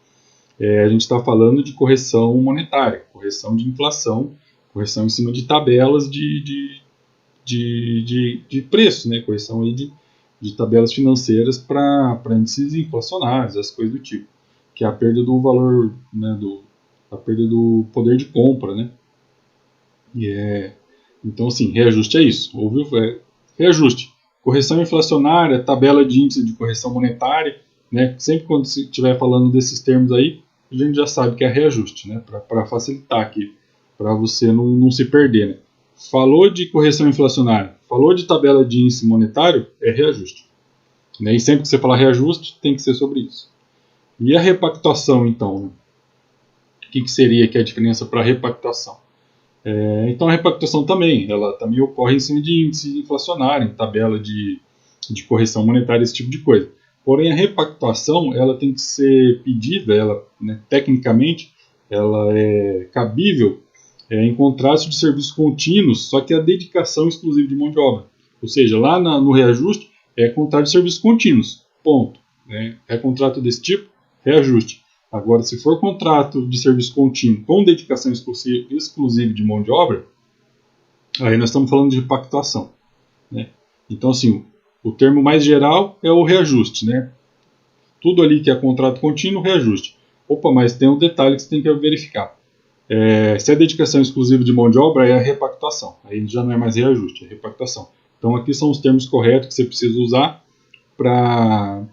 a gente está falando de correção monetária, correção de inflação, correção em cima de tabelas de preço, né? Correção aí de tabelas financeiras para índices inflacionários, as coisas do tipo, que é a perda do valor, né, a perda do poder de compra, né? Então, assim, reajuste é isso. Ouviu? Reajuste. Correção inflacionária, tabela de índice de correção monetária, né? Sempre quando se estiver falando desses termos aí, a gente já sabe que é reajuste, né? Para facilitar aqui, para você não se perder, né? falou de correção inflacionária, falou de tabela de índice monetário, é reajuste. Né? E sempre que você falar reajuste, tem que ser sobre isso. E a repactuação, então? Né? O que seria que é a diferença para a repactuação? Então a repactuação também, ela também ocorre em cima de índice inflacionário, em tabela de correção monetária, esse tipo de coisa. Porém a repactuação, ela tem que ser pedida, ela, né, tecnicamente, ela é cabível em contrato de serviços contínuos, só que a dedicação exclusiva de mão de obra. Ou seja, lá no reajuste é contrato de serviços contínuos, ponto. Né? É contrato desse tipo, reajuste. Agora, se for contrato de serviço contínuo com dedicação exclusiva de mão de obra, aí nós estamos falando de repactuação. Né? Então, assim, o termo mais geral é o reajuste. Né? Tudo ali que é contrato contínuo, reajuste. Opa, mas tem um detalhe que você tem que verificar. Se é dedicação exclusiva de mão de obra, é a repactuação. Aí já não é mais reajuste, é repactuação. Então, aqui são os termos corretos que você precisa usar para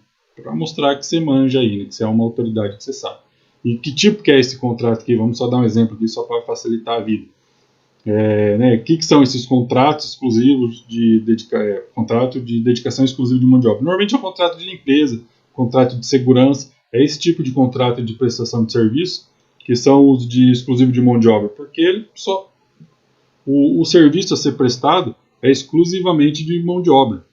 mostrar que você manja aí, né, que você é uma autoridade que você sabe. E que tipo que é esse contrato aqui? Vamos só dar um exemplo aqui, só para facilitar a vida. O que são esses contratos exclusivos contrato de dedicação exclusiva de mão de obra? Normalmente é um contrato de limpeza, contrato de segurança, é esse tipo de contrato de prestação de serviço que são os de exclusivo de mão de obra, porque ele só o serviço a ser prestado é exclusivamente de mão de obra.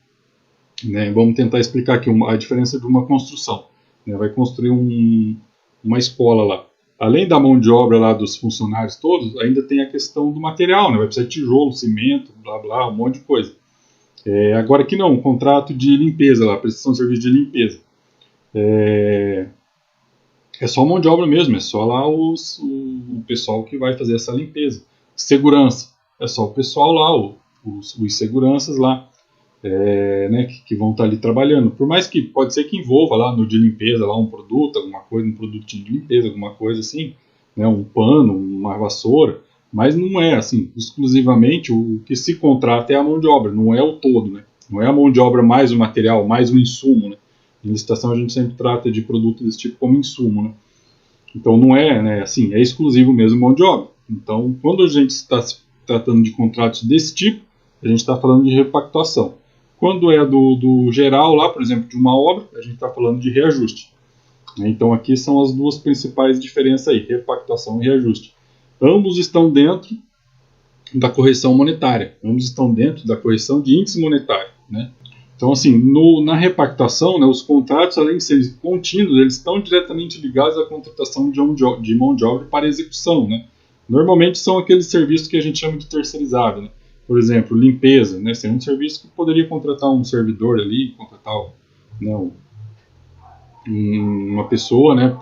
Né? Vamos tentar explicar aqui a diferença de uma construção. Né? Vai construir uma escola lá. Além da mão de obra lá dos funcionários todos, ainda tem a questão do material, né? Vai precisar de tijolo, cimento, blá blá, um monte de coisa. Agora aqui não, um contrato de limpeza lá, prestação de serviço de limpeza. É só mão de obra mesmo, é só lá o pessoal que vai fazer essa limpeza. Segurança, é só o pessoal lá, os seguranças lá. Né, que vão estar ali trabalhando. Por mais que pode ser que envolva lá no de limpeza lá um produto, alguma coisa, um produtinho de limpeza, alguma coisa assim, né, um pano, uma vassoura, mas não é assim, exclusivamente o que se contrata é a mão de obra, não é o todo, né? Não é a mão de obra mais o material, mais o insumo, né? Em licitação a gente sempre trata de produtos desse tipo como insumo, né? Então não é, né, assim, é exclusivo mesmo mão de obra. Então, quando a gente está se tratando de contratos desse tipo, a gente está falando de repactuação. Quando é do geral lá, por exemplo, de uma obra, a gente está falando de reajuste. Então aqui são as duas principais diferenças aí, repactuação e reajuste. Ambos estão dentro da correção monetária, ambos estão dentro da correção de índice monetário. Né? Então assim, na repactuação, né, os contratos, além de serem contínuos, eles estão diretamente ligados à contratação de mão de obra para execução. Né? Normalmente são aqueles serviços que a gente chama de terceirizado, né? Por exemplo, limpeza, né? Seria um serviço que poderia contratar um servidor ali, contratar né, uma pessoa, né?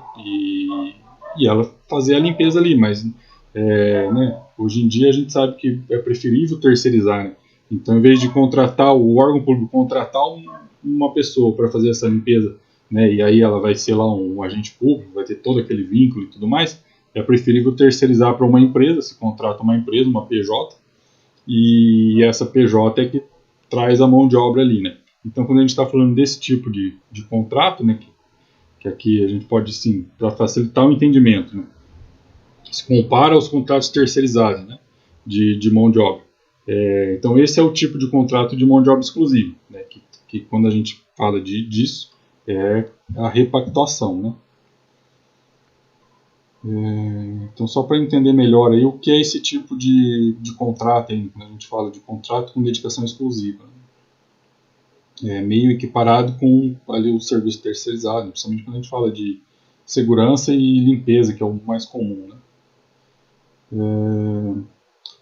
E ela fazer a limpeza ali, mas né, hoje em dia a gente sabe que é preferível terceirizar, né? Então, em vez de contratar o órgão público, contratar uma pessoa para fazer essa limpeza, né? E aí ela vai ser lá um agente público, vai ter todo aquele vínculo e tudo mais, é preferível terceirizar para uma empresa, se contrata uma empresa, uma PJ, e essa PJ é que traz a mão de obra ali, né? Então, quando a gente está falando desse tipo de contrato, né, que aqui a gente pode, sim, para facilitar o entendimento, né, se compara aos contratos terceirizados, né, de mão de obra. Então, esse é o tipo de contrato de mão de obra exclusiva, né, que quando a gente fala disso, é a repactuação, né? Então, só para entender melhor aí, o que é esse tipo de contrato, aí, quando a gente fala de contrato com dedicação exclusiva. Meio equiparado com ali, o serviço terceirizado, principalmente quando a gente fala de segurança e limpeza, que é o mais comum. Né?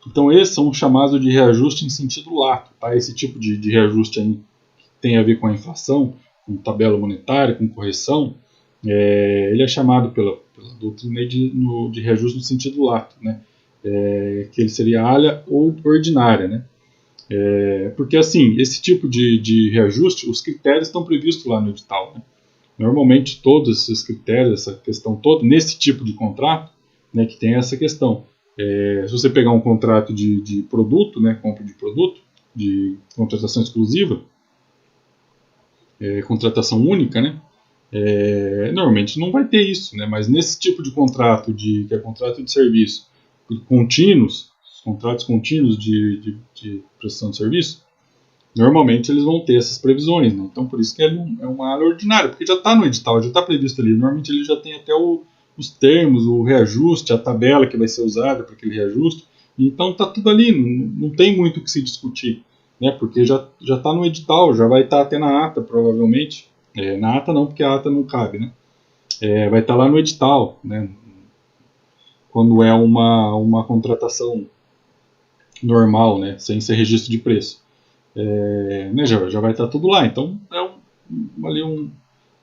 Então, esses são chamados de reajuste em sentido lato. Tá? Esse tipo de reajuste aí tem a ver com a inflação, com tabela monetária, com correção, ele é chamado pela doutrina de reajuste no sentido lato, né? Que ele seria alha ou ordinária, né? Porque assim, esse tipo de reajuste, os critérios estão previstos lá no edital, né? Normalmente todos esses critérios, essa questão toda, nesse tipo de contrato, né, que tem essa questão. Se você pegar um contrato de produto, né, compra de produto, de contratação exclusiva, contratação única, né? Normalmente não vai ter isso, né? Mas nesse tipo de contrato, que é contrato de serviço contínuos, os contratos contínuos de prestação de serviço, normalmente eles vão ter essas previsões, né? Então por isso que é uma área ordinária, porque já está no edital, já está previsto ali. Normalmente ele já tem até os termos, o reajuste, a tabela que vai ser usada para aquele reajuste. Então está tudo ali, não tem muito o que se discutir, né? Porque já está no edital, já vai estar até na ata provavelmente. Na ata não, porque a ata não cabe, né? Vai estar lá no edital, né? Quando é uma contratação normal, né? Sem ser registro de preço. Né, já vai estar tudo lá. Então ali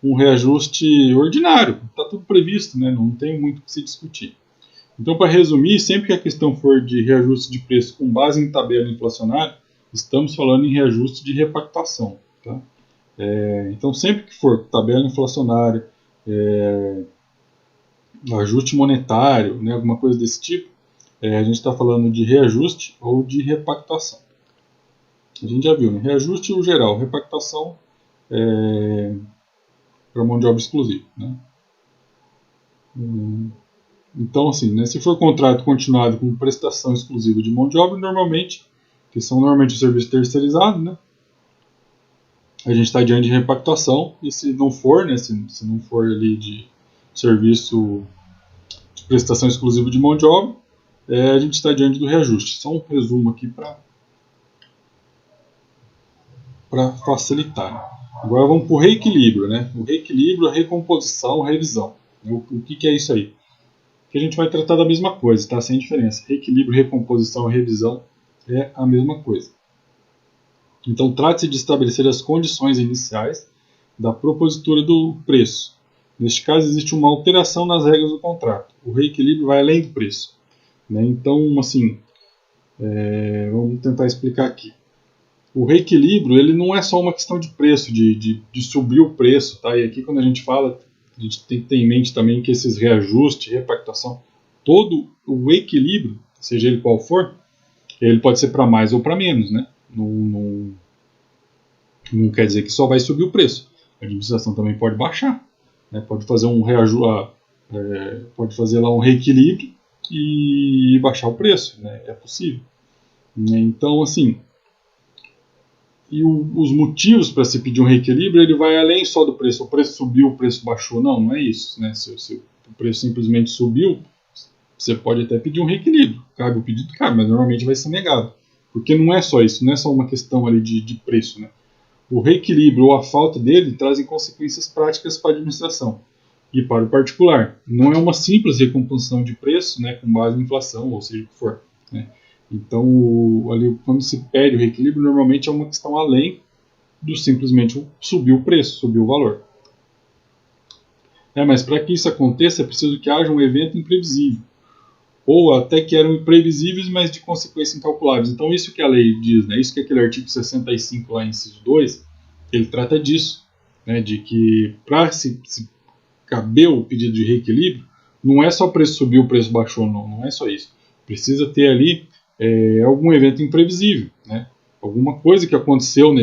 um reajuste ordinário, está tudo previsto, né? Não tem muito o que se discutir. Então, para resumir, sempre que a questão for de reajuste de preço com base em tabela inflacionária, estamos falando em reajuste de repactuação. Tá? Então, sempre que for tabela inflacionária, ajuste monetário, né, alguma coisa desse tipo, a gente está falando de reajuste ou de repactuação. A gente já viu, né? Reajuste o geral, repactuação para mão de obra exclusiva. Né? Então, assim, né, se for contrato continuado com prestação exclusiva de mão de obra, normalmente, que são normalmente os serviços terceirizados, né, a gente está diante de repactuação, e se não for, né, se não for ali de serviço de prestação exclusiva de mão de obra, a gente está diante do reajuste. Só um resumo aqui para facilitar. Agora vamos para o reequilíbrio, né? O reequilíbrio, a recomposição, a revisão. O que é isso aí? Que a gente vai tratar da mesma coisa, tá? Sem diferença. Reequilíbrio, recomposição e revisão é a mesma coisa. Então, trata-se de estabelecer as condições iniciais da propositura do preço. Neste caso, existe uma alteração nas regras do contrato. O reequilíbrio vai além do preço. Né? Então, assim, vamos tentar explicar aqui. O reequilíbrio ele não é só uma questão de preço, de subir o preço. Tá? E aqui, quando a gente fala, a gente tem que ter em mente também que esses reajustes, repactuação, todo o equilíbrio, seja ele qual for, ele pode ser para mais ou para menos. Né? Não quer dizer que só vai subir o preço. A administração também pode baixar. Né? Pode fazer pode fazer lá um reequilíbrio e baixar o preço. Né? É possível. Então, assim, e os motivos para se pedir um reequilíbrio, ele vai além só do preço. O preço subiu, o preço baixou. Não é isso. Né? Se o preço simplesmente subiu, você pode até pedir um reequilíbrio. Cabe o pedido, cabe, mas normalmente vai ser negado. Porque não é só isso, não é só uma questão ali de preço. Né? O reequilíbrio ou a falta dele trazem consequências práticas para a administração e para o particular. Não é uma simples recomposição de preço, né, com base em inflação, ou seja o que for. Né? Então, ali, quando se pede o reequilíbrio, normalmente é uma questão além do simplesmente subir o preço, subir o valor. Mas para que isso aconteça, é preciso que haja um evento imprevisível, ou até que eram imprevisíveis, mas de consequências incalculáveis. Então, isso que a lei diz, né? Isso que aquele artigo 65, lá, inciso 2, ele trata disso, né? De que para se caber o pedido de reequilíbrio, não é só o preço subiu, o preço baixou, não é só isso. Precisa ter ali algum evento imprevisível, né? Alguma coisa que aconteceu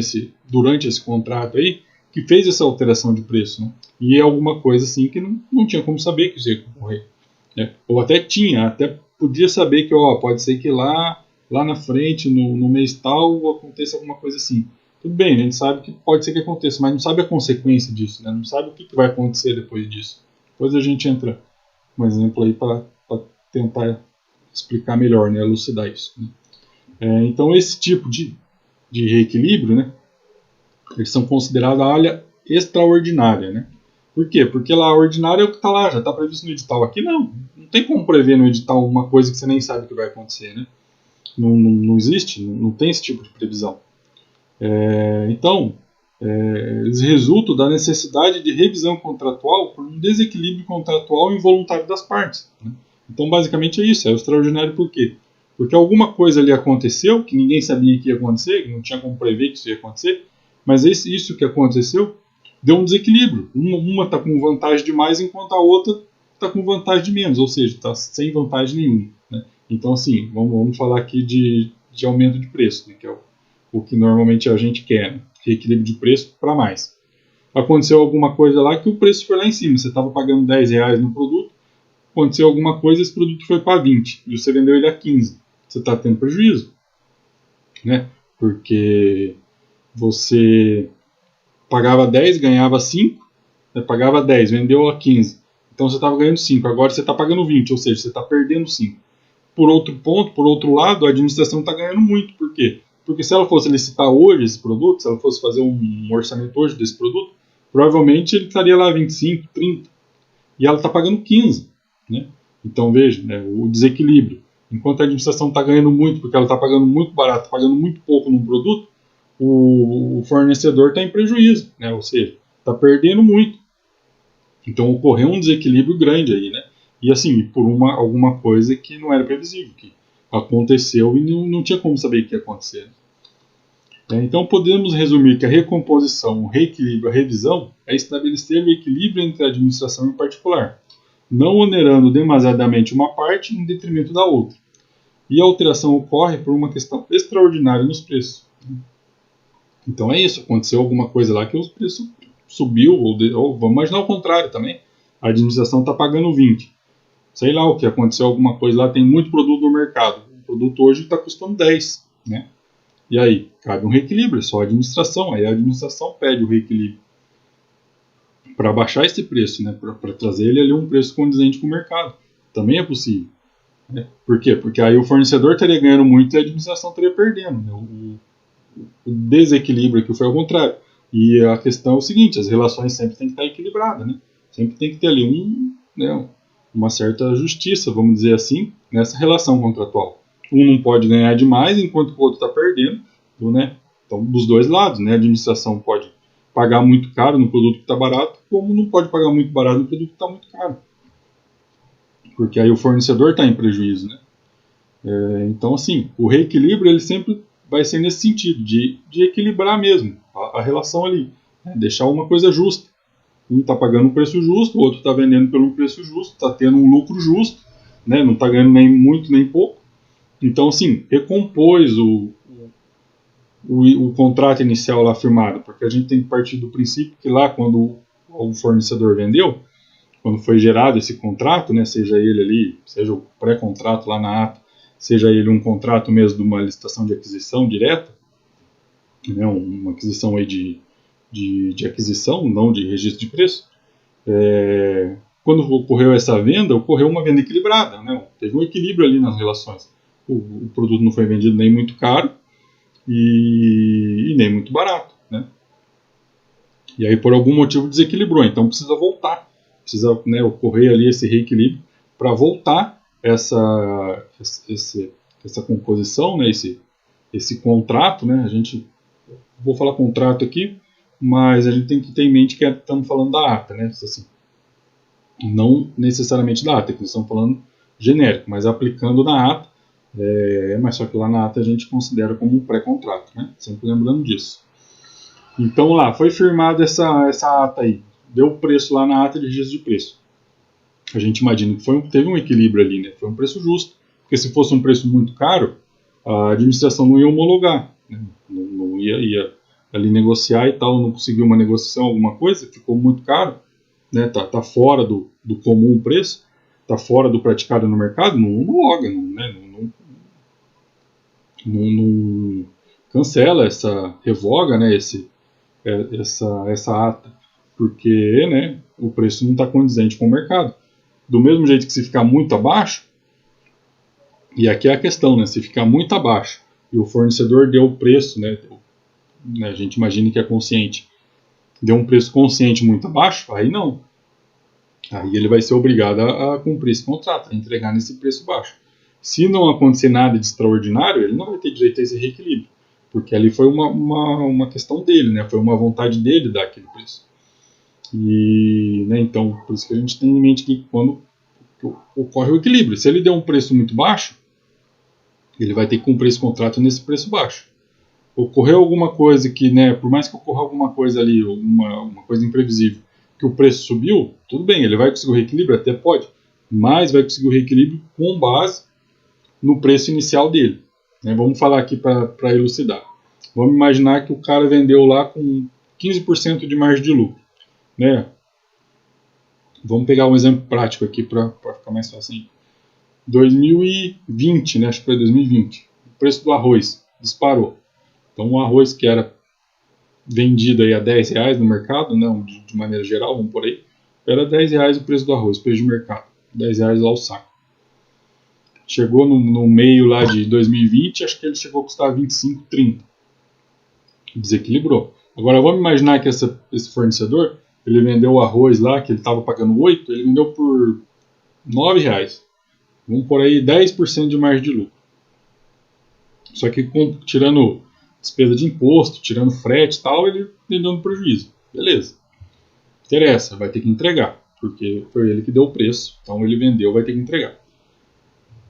durante esse contrato aí, que fez essa alteração de preço, né? E é alguma coisa assim que não tinha como saber que isso ia ocorrer. Ou até podia saber que pode ser que lá na frente, no mês tal, aconteça alguma coisa assim. Tudo bem, a gente sabe que pode ser que aconteça, mas não sabe a consequência disso, né? Não sabe o que vai acontecer depois disso. Depois a gente entra um exemplo aí para tentar explicar melhor, né? Elucidar isso. Né? Então esse tipo de reequilíbrio, né? Eles são considerados a área extraordinária, né? Por quê? Porque lá a ordinária é o que está lá, já está previsto no edital. Aqui não tem como prever no edital uma coisa que você nem sabe que vai acontecer, né? Não existe, não tem esse tipo de previsão. Então, eles resultam da necessidade de revisão contratual por um desequilíbrio contratual involuntário das partes. Né? Então, basicamente é isso, é o extraordinário por quê? Porque alguma coisa ali aconteceu, que ninguém sabia que ia acontecer, que não tinha como prever que isso ia acontecer, mas isso que aconteceu deu um desequilíbrio. Uma está com vantagem de mais, enquanto a outra está com vantagem de menos, ou seja, está sem vantagem nenhuma. Né? Então, assim, vamos falar aqui de aumento de preço, né, que é o que normalmente a gente quer, né? Equilíbrio de preço para mais. Aconteceu alguma coisa lá que o preço foi lá em cima, você estava pagando R$10 no produto, aconteceu alguma coisa, esse produto foi para 20 e você vendeu ele a 15. você está tendo prejuízo, né? Porque você pagava 10, ganhava 5, né? Pagava 10, vendeu a 15. Então você estava ganhando 5, agora você está pagando 20, ou seja, você está perdendo 5. Por outro ponto, por outro lado, a administração está ganhando muito. Por quê? Porque se ela fosse licitar hoje esse produto, se ela fosse fazer um orçamento hoje desse produto, provavelmente ele estaria lá 25, 30. E ela está pagando 15. Né? Então veja, né, o desequilíbrio. Enquanto a administração está ganhando muito, porque ela está pagando muito barato, pagando muito pouco num produto, o fornecedor está em prejuízo, né? Ou seja, está perdendo muito. Então ocorreu um desequilíbrio grande aí, né? E assim, por alguma coisa que não era previsível, que aconteceu e não tinha como saber o que ia acontecer. Então podemos resumir que a recomposição, o reequilíbrio, a revisão é estabelecer o equilíbrio entre a administração e o particular, não onerando demasiadamente uma parte em detrimento da outra. E a alteração ocorre por uma questão extraordinária nos preços. Então é isso, aconteceu alguma coisa lá que os preços subiu, ou vamos imaginar o contrário também, a administração está pagando 20. Sei lá o que aconteceu, alguma coisa lá, tem muito produto no mercado. O produto hoje está custando 10, né? E aí, cabe um reequilíbrio, é só a administração. Aí a administração pede o reequilíbrio para baixar esse preço, né? Para trazer ele ali um preço condizente com o mercado. Também é possível. Né? Por quê? Porque aí o fornecedor estaria ganhando muito e a administração estaria perdendo. Né? O desequilíbrio aqui foi ao contrário. E a questão é o seguinte, as relações sempre têm que estar equilibradas, né? Sempre tem que ter ali né, uma certa justiça, vamos dizer assim, nessa relação contratual. Um não pode ganhar demais enquanto o outro está perdendo, né? Então, dos dois lados, né? A administração pode pagar muito caro no produto que está barato, como não pode pagar muito barato no produto que está muito caro. Porque aí o fornecedor está em prejuízo, né? Então, assim, o reequilíbrio ele sempre vai ser nesse sentido, de equilibrar mesmo a relação ali, né? Deixar uma coisa justa. Um está pagando um preço justo, o outro está vendendo pelo preço justo, está tendo um lucro justo, né? Não está ganhando nem muito nem pouco. Então, assim, recompôs o contrato inicial lá firmado, porque a gente tem que partir do princípio que lá, quando o fornecedor vendeu, quando foi gerado esse contrato, né, seja ele ali, seja o pré-contrato lá na ata, seja ele um contrato mesmo de uma licitação de aquisição direta, né, uma aquisição aí de aquisição, não de registro de preço, quando ocorreu essa venda, ocorreu uma venda equilibrada, né, teve um equilíbrio ali nas relações. O produto não foi vendido nem muito caro e nem muito barato, né. E aí por algum motivo desequilibrou, então precisa voltar, precisa, né, ocorrer ali esse reequilíbrio para voltar essa composição, né, esse contrato, né, a gente, vou falar contrato aqui, mas a gente tem que ter em mente que estamos falando da ata, né, assim, não necessariamente da ata, que estamos falando genérico, mas aplicando na ata, mas só que lá na ata a gente considera como um pré-contrato, né, sempre lembrando disso. Então lá, foi firmada essa ata aí, deu o preço lá na ata de registro de preço. A gente imagina que teve um equilíbrio ali, né? Foi um preço justo, porque se fosse um preço muito caro, a administração não ia homologar, né? Não ia ali negociar e tal, não conseguiu uma negociação, alguma coisa, ficou muito caro, né? Tá fora do comum preço, tá fora do praticado no mercado, não homologa, né? Não cancela revoga, né? Essa ata, porque, né, o preço não está condizente com o mercado. Do mesmo jeito que se ficar muito abaixo, e aqui é a questão, né, se ficar muito abaixo e o fornecedor deu o preço, né, a gente imagina que é consciente, deu um preço consciente muito abaixo, aí não. Aí ele vai ser obrigado a cumprir esse contrato, a entregar nesse preço baixo. Se não acontecer nada de extraordinário, ele não vai ter direito a esse reequilíbrio, porque ali foi uma questão dele, né, foi uma vontade dele dar aquele preço. E, né, então, por isso que a gente tem em mente que quando ocorre o equilíbrio, se ele der um preço muito baixo, ele vai ter que cumprir esse contrato nesse preço baixo. Ocorreu alguma coisa que, né, por mais que ocorra alguma coisa ali, uma coisa imprevisível, que o preço subiu, tudo bem, ele vai conseguir o reequilíbrio? Até pode, mas vai conseguir o reequilíbrio com base no preço inicial dele. Né? Vamos falar aqui para elucidar. Vamos imaginar que o cara vendeu lá com 15% de margem de lucro. Né? Vamos pegar um exemplo prático aqui para ficar mais fácil. 2020, né? Acho que foi 2020. O preço do arroz disparou. Então o arroz que era vendido aí a R$ 10 no mercado, né? De maneira geral, vamos por aí, era R$ 10 o preço do arroz, preço de mercado. R$ 10 lá o saco. Chegou no meio lá de 2020, acho que ele chegou a custar 25, 30. Desequilibrou. Agora vamos imaginar que esse fornecedor, ele vendeu o arroz lá, que ele estava pagando 8, ele vendeu por R$ 9. Vamos por aí 10% de margem de lucro. Só que tirando despesa de imposto, tirando frete e tal, ele vendeu no prejuízo. Beleza. Interessa, vai ter que entregar, porque foi ele que deu o preço, então ele vendeu, vai ter que entregar.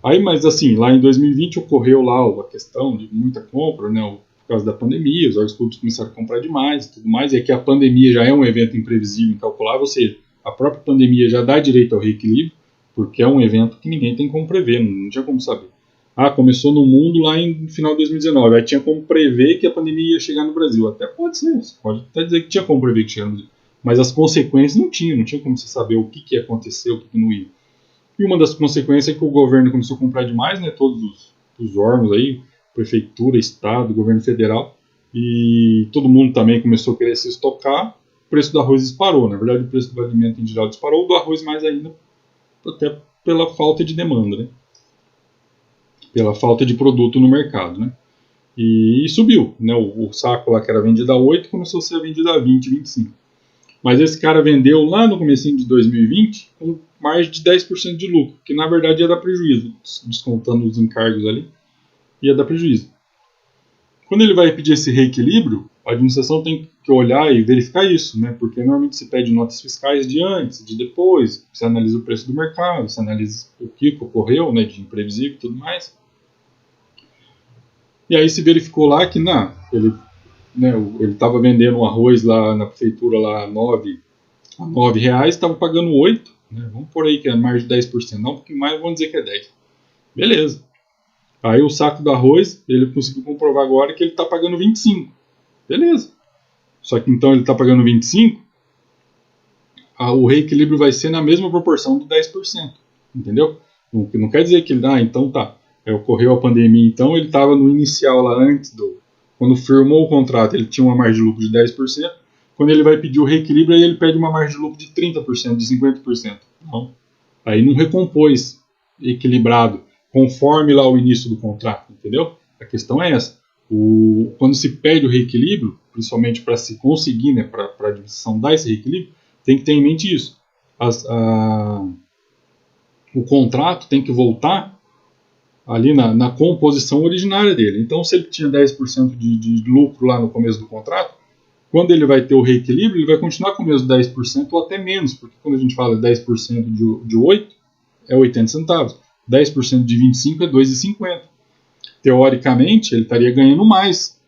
Aí, mas assim, lá em 2020 ocorreu lá a questão de muita compra, né, por causa da pandemia, os órgãos públicos começaram a comprar demais e tudo mais, e aqui a pandemia já é um evento imprevisível, incalculável, ou seja, a própria pandemia já dá direito ao reequilíbrio, porque é um evento que ninguém tem como prever, não tinha como saber. Ah, começou no mundo lá em final de 2019, aí tinha como prever que a pandemia ia chegar no Brasil. Até pode ser, você pode até dizer que tinha como prever que chegaria no Brasil. Mas as consequências não tinha como você saber o que ia acontecer, o que não ia. E uma das consequências é que o governo começou a comprar demais, né, todos os órgãos aí, prefeitura, estado, governo federal, e todo mundo também começou a querer se estocar, o preço do arroz disparou. Na verdade, o preço do alimento em geral disparou, do arroz mais ainda, até pela falta de demanda, né? Pela falta de produto no mercado, né? E subiu, né? O saco lá que era vendido a 8 começou a ser vendido a 20, 25. Mas esse cara vendeu lá no comecinho de 2020 com mais de 10% de lucro, que na verdade ia dar prejuízo, descontando os encargos ali, ia dar prejuízo. Quando ele vai pedir esse reequilíbrio, a administração tem que olhar e verificar isso, né? Porque normalmente se pede notas fiscais de antes, de depois, você analisa o preço do mercado, você analisa o que ocorreu, né, de imprevisível e tudo mais. E aí se verificou lá que ele estava vendendo um arroz lá na prefeitura lá a R$ 9, estava pagando 8, né? Vamos por aí que é mais de 10%, não um pouquinho mais, vamos dizer que é 10. Beleza. Aí o saco do arroz, ele conseguiu comprovar agora que ele está pagando 25. Beleza. Só que então ele está pagando 25, o reequilíbrio vai ser na mesma proporção do 10%. Entendeu? Não quer dizer que ele, então tá, ocorreu a pandemia, então ele estava no inicial lá antes quando firmou o contrato, ele tinha uma margem de lucro de 10%. Quando ele vai pedir o reequilíbrio, aí ele pede uma margem de lucro de 30%, de 50%. Não. Aí não recompôs equilibrado, conforme lá o início do contrato, entendeu? A questão é essa. Quando se pede o reequilíbrio, principalmente para se conseguir, né, para a administração dar esse reequilíbrio, tem que ter em mente isso. O contrato tem que voltar ali na composição originária dele. Então, se ele tinha 10% de lucro lá no começo do contrato, quando ele vai ter o reequilíbrio, ele vai continuar com o mesmo 10% ou até menos, porque quando a gente fala 10% de 8, é 80 centavos. 10% de 25 é 2,50. Teoricamente, ele estaria ganhando mais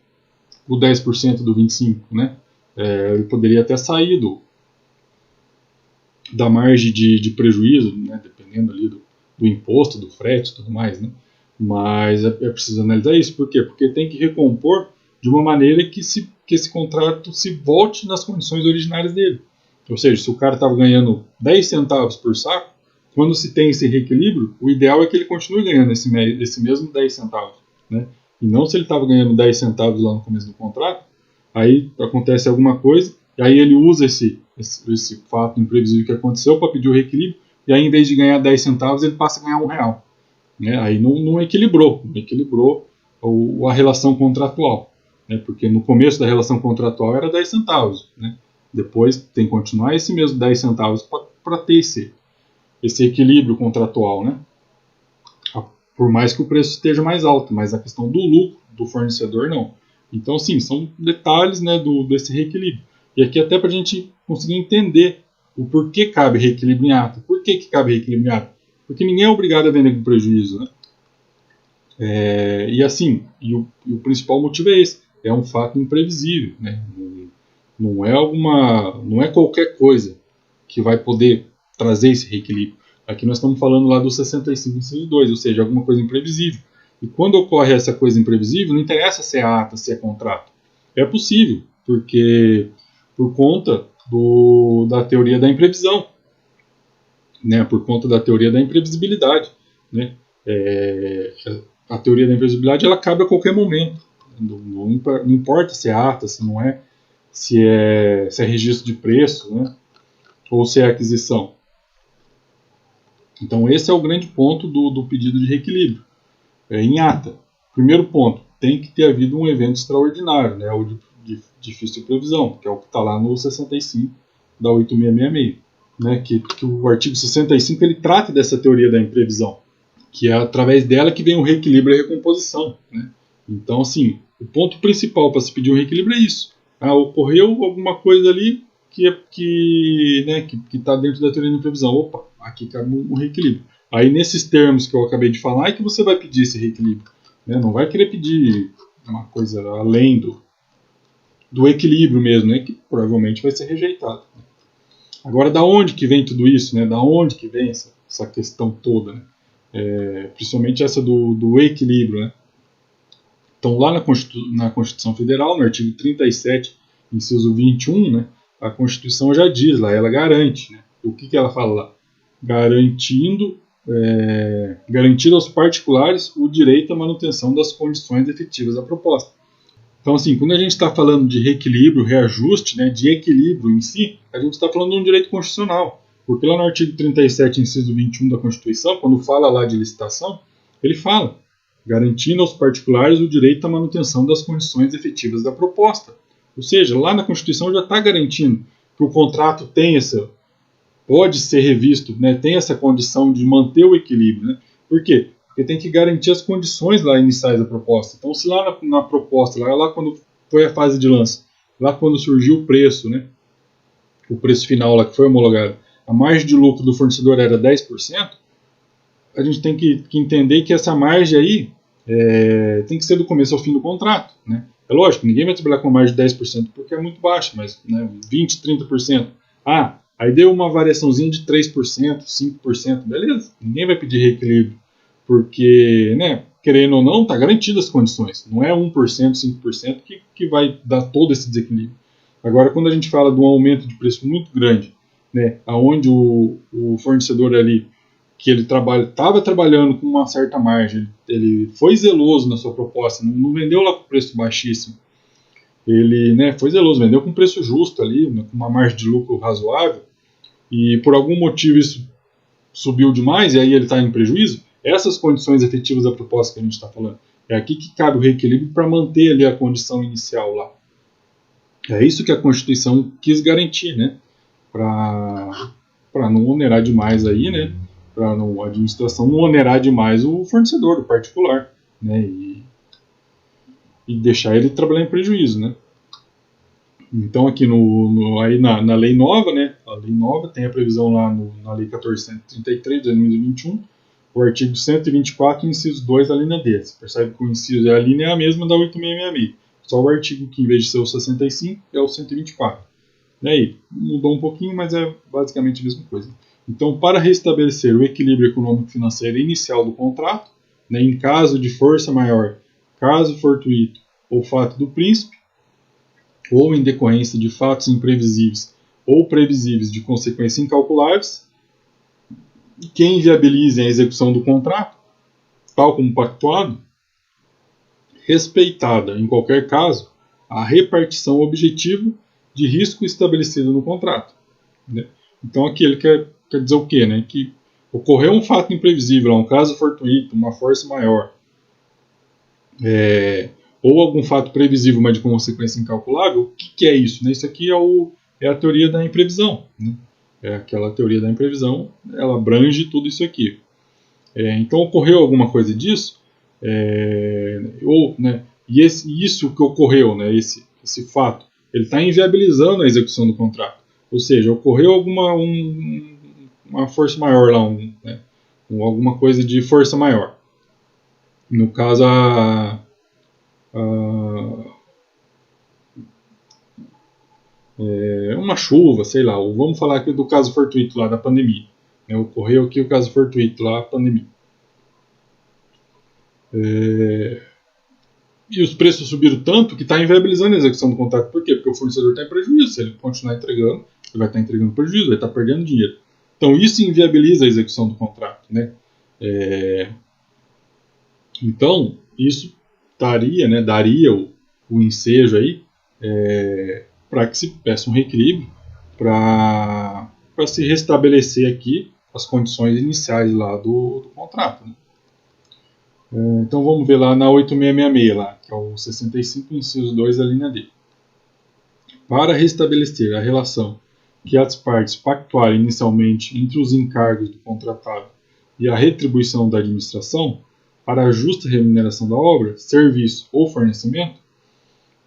o 10% do 25, né? Ele poderia até sair da margem de prejuízo, né? Dependendo ali do imposto, do frete e tudo mais, né? Mas é preciso analisar isso. Por quê? Porque tem que recompor de uma maneira que esse contrato se volte nas condições originárias dele. Ou seja, se o cara estava ganhando 10 centavos por saco, quando se tem esse reequilíbrio, o ideal é que ele continue ganhando esse mesmo 10 centavos. Né? E não se ele estava ganhando 10 centavos lá no começo do contrato, aí acontece alguma coisa, e aí ele usa esse fato imprevisível que aconteceu para pedir o reequilíbrio, e aí em vez de ganhar 10 centavos, ele passa a ganhar R$ 1. Né? Aí não equilibrou a relação contratual, né? Porque no começo da relação contratual era 10 centavos, né? Depois tem que continuar esse mesmo 10 centavos para ter esse equilíbrio contratual, né? Por mais que o preço esteja mais alto, mas a questão do lucro do fornecedor não. Então, sim, são detalhes, né, desse reequilíbrio. E aqui até para a gente conseguir entender o porquê cabe reequilíbrio em ata. Por que cabe reequilíbrio em ata? Porque ninguém é obrigado a vender com prejuízo, né? E assim, o principal motivo é esse, é um fato imprevisível, né? Não é qualquer coisa que vai poder trazer esse reequilíbrio. Aqui nós estamos falando lá do 65 inciso 2, ou seja, alguma coisa imprevisível. E quando ocorre essa coisa imprevisível, não interessa se é ata, se é contrato. É possível, porque por conta da teoria da imprevisão, né? Por conta da teoria da imprevisibilidade. né? A teoria da imprevisibilidade ela cabe a qualquer momento. Não importa se é ata, se não é, se é registro de preço, né? Ou se é aquisição. Então esse é o grande ponto do pedido de reequilíbrio. Em ata, primeiro ponto, tem que ter havido um evento extraordinário, né? Ou de difícil previsão, que é o que está lá no 65 da 8666. Né, que o artigo 65 ele trata dessa teoria da imprevisão, que é através dela que vem o reequilíbrio e a recomposição. Né? Então, assim, o ponto principal para se pedir um reequilíbrio é isso. Ocorreu alguma coisa ali que está dentro da teoria da imprevisão. Opa, aqui cabe um reequilíbrio. Aí, nesses termos que eu acabei de falar, é que você vai pedir esse reequilíbrio. Né? Não vai querer pedir uma coisa além do equilíbrio mesmo, né? Que provavelmente vai ser rejeitado. Agora, da onde que vem tudo isso, né? Da onde que vem essa questão toda, né? Principalmente essa do equilíbrio, né? Então, lá na Constituição Federal, no artigo 37, inciso 21, né? A Constituição já diz lá, ela garante, né? O que ela fala lá? Garantir aos particulares o direito à manutenção das condições efetivas da proposta. Então, assim, quando a gente está falando de reequilíbrio, reajuste, né, de equilíbrio em si, a gente está falando de um direito constitucional. Porque lá no artigo 37, inciso 21 da Constituição, quando fala lá de licitação, ele fala, garantindo aos particulares o direito à manutenção das condições efetivas da proposta. Ou seja, lá na Constituição já está garantindo que o contrato pode ser revisto, né, tem essa condição de manter o equilíbrio. Né? Por quê? Porque tem que garantir as condições lá iniciais da proposta. Então, se lá na proposta, lá quando foi a fase de lança, lá quando surgiu o preço, né, o preço final lá que foi homologado, a margem de lucro do fornecedor era 10%, a gente tem que entender que essa margem aí tem que ser do começo ao fim do contrato. Né? É lógico, ninguém vai trabalhar com uma margem de 10% porque é muito baixa, mas 20%, 30%. Aí deu uma variaçãozinha de 3%, 5%, beleza, ninguém vai pedir reequilíbrio. Porque, né, querendo ou não, está garantido as condições. Não é 1%, 5% que vai dar todo esse desequilíbrio. Agora, quando a gente fala de um aumento de preço muito grande, né, onde o fornecedor ali, que ele estava trabalhando com uma certa margem, ele foi zeloso na sua proposta, não vendeu lá com preço baixíssimo. Ele, né, foi zeloso, vendeu com preço justo ali, com uma margem de lucro razoável, e por algum motivo isso subiu demais e aí ele está em prejuízo. Essas condições efetivas da proposta que a gente está falando. É aqui que cabe o reequilíbrio para manter ali a condição inicial lá. É isso que a Constituição quis garantir, né? Para não onerar demais aí, né? Para a administração não onerar demais o fornecedor, o particular, né? E deixar ele trabalhar em prejuízo, né? Então aqui aí na lei nova, né? A lei nova tem a previsão lá na lei 1433 de 2021, o artigo 124, inciso 2 da linha D. Você percebe que o inciso a linha é a mesma da 8666. Só o artigo que, em vez de ser o 65, é o 124. E aí, mudou um pouquinho, mas é basicamente a mesma coisa. Então, para restabelecer o equilíbrio econômico-financeiro inicial do contrato, né, em caso de força maior, caso fortuito ou fato do príncipe, ou em decorrência de fatos imprevisíveis ou previsíveis de consequências incalculáveis, que inviabilizem a execução do contrato, tal como pactuado, respeitada, em qualquer caso, a repartição objetiva de risco estabelecida no contrato. Né? Então aqui ele quer dizer o quê? Né? Que ocorreu um fato imprevisível, um caso fortuito, uma força maior, ou algum fato previsível, mas de consequência incalculável. O que é isso? Né? Isso aqui é a teoria da imprevisão. Né? É aquela teoria da imprevisão, ela abrange tudo isso aqui. Então ocorreu alguma coisa disso, e isso que ocorreu, né, esse fato, ele está inviabilizando a execução do contrato. Ou seja, ocorreu uma força maior lá, alguma coisa de força maior. No caso, uma chuva, sei lá, ou vamos falar aqui do caso fortuito lá da pandemia. Ocorreu aqui o caso fortuito lá, a pandemia. E os preços subiram tanto que está inviabilizando a execução do contrato. Por quê? Porque o fornecedor está em prejuízo. Se ele continuar entregando, ele vai estar entregando prejuízo, vai estar perdendo dinheiro. Então isso inviabiliza a execução do contrato. Né? Então, isso daria o ensejo aí para que se peça um reequilíbrio para se restabelecer aqui as condições iniciais lá do contrato. Né? Então vamos ver lá na 8666, lá, que é o 65, inciso 2 da linha D. Para restabelecer a relação que as partes pactuaram inicialmente entre os encargos do contratado e a retribuição da administração, para a justa remuneração da obra, serviço ou fornecimento,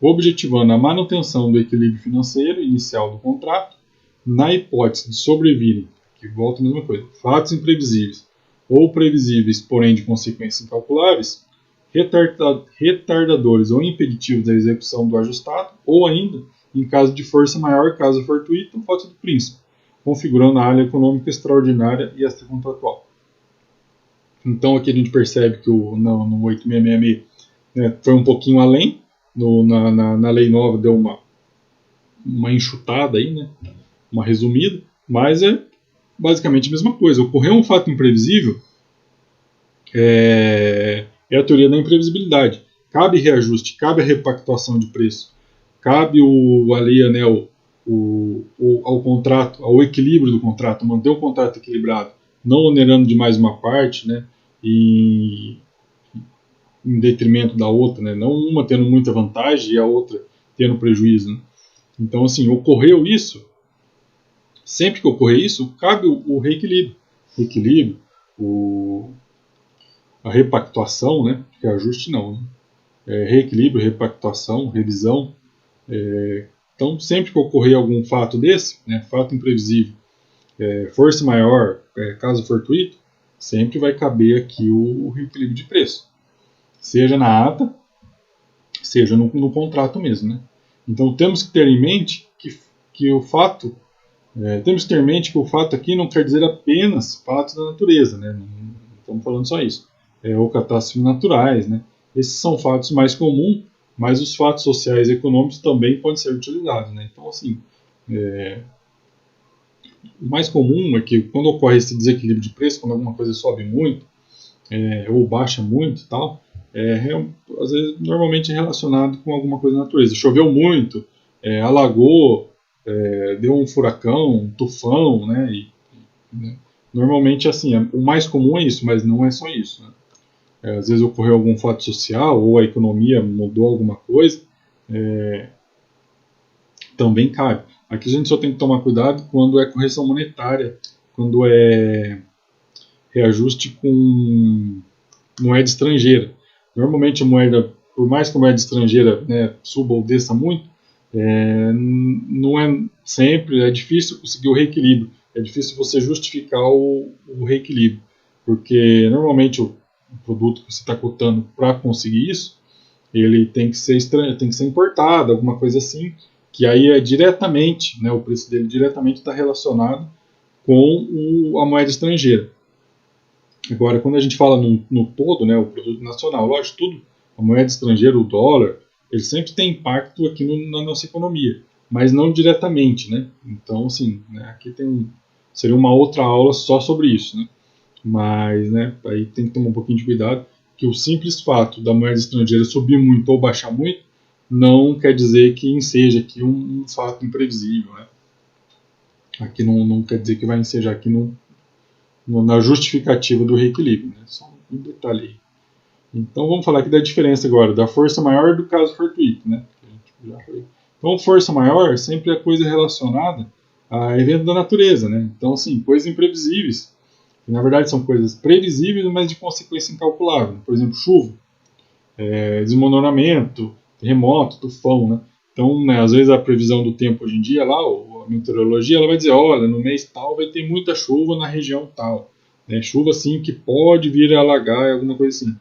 objetivando a manutenção do equilíbrio financeiro inicial do contrato, na hipótese de sobrevirem, que volta a mesma coisa, fatos imprevisíveis ou previsíveis, porém de consequências incalculáveis, retardadores ou impeditivos da execução do ajustado, ou ainda, em caso de força maior, caso fortuito, o fato do príncipe, configurando a área econômica extraordinária e extracontratual. Então aqui a gente percebe que no 8666 foi um pouquinho além, na lei nova deu uma enxutada aí, né? Uma resumida, mas é basicamente a mesma coisa. Ocorreu um fato imprevisível, é a teoria da imprevisibilidade. Cabe reajuste, cabe a repactuação de preço, cabe ali, né, ao contrato, ao equilíbrio do contrato, manter o contrato equilibrado, não onerando demais uma parte, né, em detrimento da outra, né, não uma tendo muita vantagem e a outra tendo prejuízo. Né. Então, assim, ocorreu isso, sempre que ocorrer isso, cabe o reequilíbrio. A repactuação, né? Porque ajuste não. Né? Reequilíbrio, repactuação, revisão. Então, sempre que ocorrer algum fato desse, né, fato imprevisível, força maior, caso fortuito, sempre vai caber aqui o reequilíbrio de preço. Seja na ata, seja no contrato mesmo. Né? Então, temos que ter em mente que o fato temos que ter em mente que o fato aqui não quer dizer apenas fatos da natureza, né? Não estamos falando só isso. Ou catástrofes naturais, né? Esses são fatos mais comuns, mas os fatos sociais e econômicos também podem ser utilizados, né? Então, assim, o mais comum é que quando ocorre esse desequilíbrio de preço, quando alguma coisa sobe muito, ou baixa muito e tal, às vezes normalmente é relacionado com alguma coisa da natureza. Choveu muito, alagou, deu um furacão, um tufão, né? Né? Normalmente, assim, o mais comum é isso, mas não é só isso. Né? Às vezes ocorreu algum fato social ou a economia mudou alguma coisa, também cabe. Aqui a gente só tem que tomar cuidado quando é correção monetária, quando é reajuste com moeda estrangeira. Normalmente a moeda, por mais que a moeda estrangeira, né, suba ou desça muito, não é sempre, é difícil conseguir o reequilíbrio, é difícil você justificar o reequilíbrio, porque normalmente o produto que você está cotando para conseguir isso, ele tem que ser tem que ser importado, alguma coisa assim, que aí é diretamente, né, o preço dele diretamente está relacionado com a moeda estrangeira. Agora, quando a gente fala no todo, né, o produto nacional, lógico, tudo, a moeda estrangeira, o dólar, ele sempre tem impacto aqui na nossa economia, mas não diretamente, né? Então, assim, né, aqui seria uma outra aula só sobre isso, né? Mas, né, aí tem que tomar um pouquinho de cuidado, que o simples fato da moeda estrangeira subir muito ou baixar muito não quer dizer que enseja aqui um fato imprevisível, né? Aqui não quer dizer que vai ensejar aqui na justificativa do reequilíbrio, né? Só um detalhe aí. Então vamos falar aqui da diferença agora, da força maior do caso fortuito, né? Então força maior sempre é coisa relacionada a evento da natureza, né? Então assim, coisas imprevisíveis, que na verdade são coisas previsíveis, mas de consequência incalculável. Por exemplo, chuva, desmoronamento, terremoto, tufão, né? Então, né, às vezes a previsão do tempo hoje em dia, lá, a meteorologia, ela vai dizer, olha, no mês tal vai ter muita chuva na região tal. Né? Chuva, assim, que pode vir a alagar, alguma coisa assim.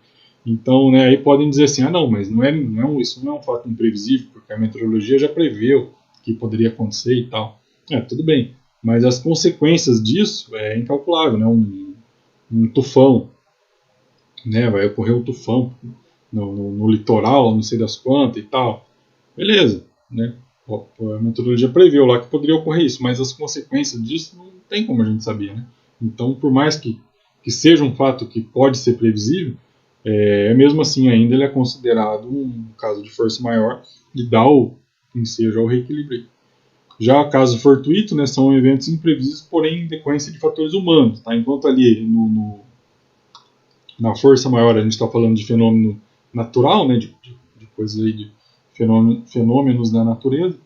Então, né, aí podem dizer assim, não, mas isso não é um fato imprevisível, porque a meteorologia já preveu que poderia acontecer e tal. Tudo bem, mas as consequências disso é incalculável, né? Um tufão, né? Vai ocorrer um tufão no litoral, não sei das quantas e tal. Beleza, né? A meteorologia preveu lá que poderia ocorrer isso, mas as consequências disso não tem como a gente saber, né? Então, por mais que que seja um fato que pode ser previsível, mesmo assim ainda ele é considerado um caso de força maior e dá o ensejo ao reequilíbrio. Já caso fortuito, né, são eventos imprevisíveis, porém em decorrência de fatores humanos. Tá? Enquanto ali na força maior a gente está falando de fenômeno natural, né, de coisas aí, de fenômenos da natureza,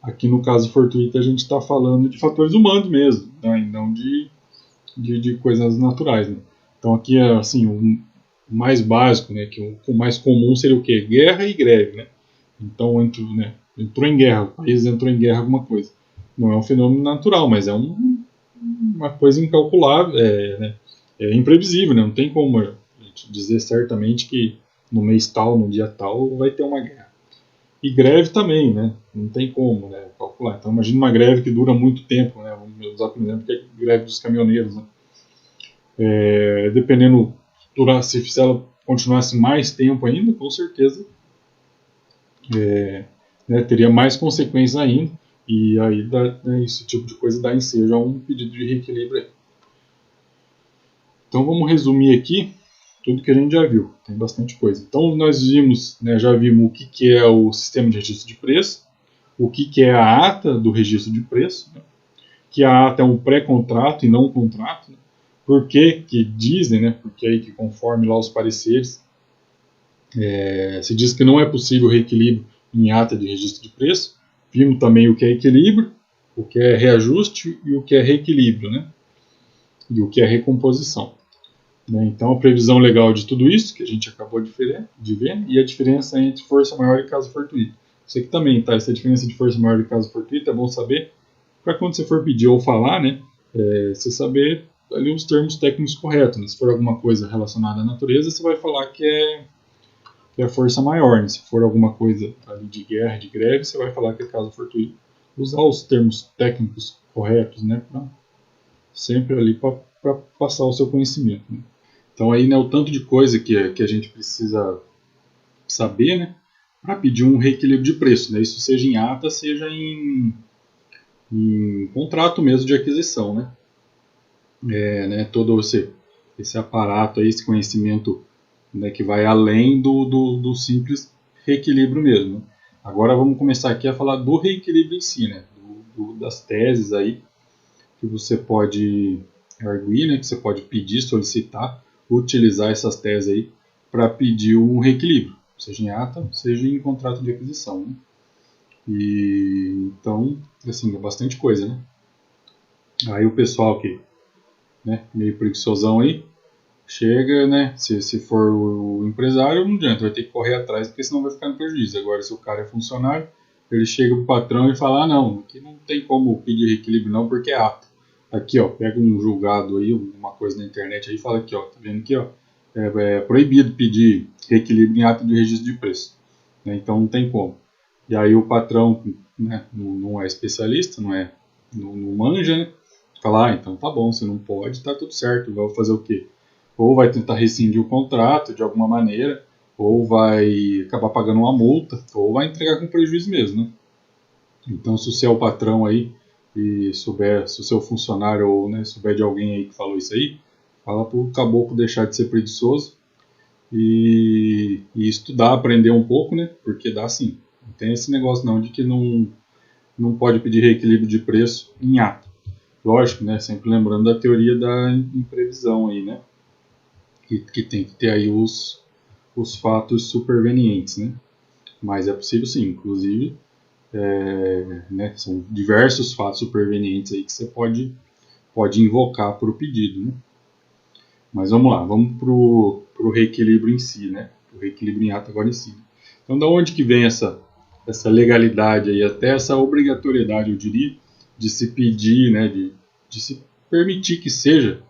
aqui no caso fortuito a gente está falando de fatores humanos mesmo, né, e não de coisas naturais. Né? Então aqui é assim, o mais básico, né, que o mais comum seria o quê? Guerra e greve. Né? Então entrou em guerra, o país entrou em guerra alguma coisa. Não é um fenômeno natural, mas é uma coisa incalculável, né, é imprevisível, né? Não tem como a gente dizer certamente que no mês tal, no dia tal, vai ter uma guerra. E greve também, né? Não tem como, né, calcular. Então imagina uma greve que dura muito tempo, né? Vamos usar por exemplo que é a greve dos caminhoneiros, né? Dependendo se ela continuasse mais tempo ainda, com certeza né, teria mais consequências ainda, e aí né, esse tipo de coisa dá ensejo a um pedido de reequilíbrio. Então vamos resumir aqui tudo que a gente já viu, tem bastante coisa. Então nós vimos, né, já vimos o que é o sistema de registro de preço, o que é a ata do registro de preço, né, que a ata é um pré-contrato e não um contrato, né, por que dizem, né, porque aí que conforme lá os pareceres, se diz que não é possível reequilíbrio em ata de registro de preço. Vimos também o que é equilíbrio, o que é reajuste e o que é reequilíbrio, né, e o que é recomposição. Né? Então, a previsão legal de tudo isso, que a gente acabou de ver, e a diferença entre força maior e caso fortuito. Isso aqui também, tá? Essa diferença de força maior e caso fortuito é bom saber, para quando você for pedir ou falar, né, você saber ali os termos técnicos corretos. Né? Se for alguma coisa relacionada à natureza, você vai falar que é força maior. Né? Se for alguma coisa ali de guerra, de greve, você vai falar que é caso fortuito. Usar os termos técnicos corretos, né, sempre ali para passar o seu conhecimento. Né? Então aí, né, o tanto de coisa que a gente precisa saber, né, para pedir um reequilíbrio de preço, né, isso seja em ata, seja em contrato mesmo de aquisição, né, né todo esse aparato aí, esse conhecimento, né, que vai além do simples reequilíbrio mesmo. Né. Agora vamos começar aqui a falar do reequilíbrio em si, né, das teses aí que você pode arguir, né, que você pode pedir, solicitar, utilizar essas teses aí para pedir um reequilíbrio, seja em ata, seja em contrato de aquisição. Né? E então, assim, é bastante coisa, né? Aí o pessoal que, né, meio preguiçosão aí, chega, né, se for o empresário, não adianta, vai ter que correr atrás, porque senão vai ficar no prejuízo. Agora, se o cara é funcionário, ele chega pro patrão e fala, não, aqui não tem como pedir reequilíbrio não, porque é ata. Aqui, ó, pega um julgado aí, uma coisa na internet aí, fala aqui, ó, tá vendo aqui, ó, é proibido pedir reequilíbrio em ata de registro de preço, né, então não tem como. E aí o patrão, né, não é especialista, não manja, né, fala, então tá bom, você não pode, tá tudo certo, vai fazer o quê? Ou vai tentar rescindir o contrato de alguma maneira, ou vai acabar pagando uma multa, ou vai entregar com prejuízo mesmo, né? Então, se você é o patrão aí e souber, se o seu funcionário ou né, souber de alguém aí que falou isso aí, fala pro caboclo deixar de ser preguiçoso e estudar, aprender um pouco, né? Porque dá sim. Não tem esse negócio não de que não pode pedir reequilíbrio de preço em ato. Lógico, né? Sempre lembrando da teoria da imprevisão aí, né? Que tem que ter aí os fatos supervenientes, né? Mas é possível sim, inclusive, né, são diversos fatos supervenientes aí que você pode invocar para o pedido, né? Mas vamos lá, vamos para o reequilíbrio em si, né? O reequilíbrio em ato agora em si. Então, da onde que vem essa legalidade aí, até essa obrigatoriedade, eu diria, de se pedir, né, de se permitir que seja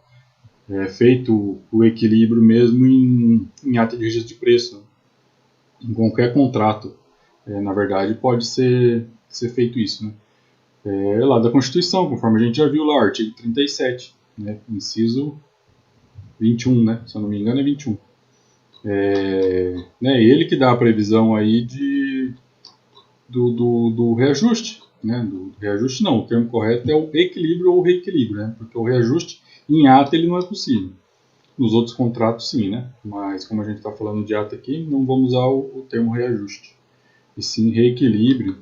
feito o equilíbrio mesmo em ata de registro de preço, né? Em qualquer contrato, na verdade, pode ser feito isso. Né? Lá da Constituição, conforme a gente já viu lá, artigo 37, né? Inciso 21, né? Se eu não me engano é 21. Né? Ele que dá a previsão aí do reajuste. Né? Do reajuste não, o termo correto é o equilíbrio ou reequilíbrio, né? Porque o reajuste em ata ele não é possível. Nos outros contratos, sim, né? Mas como a gente está falando de ata aqui, não vamos usar o termo reajuste, e sim reequilíbrio,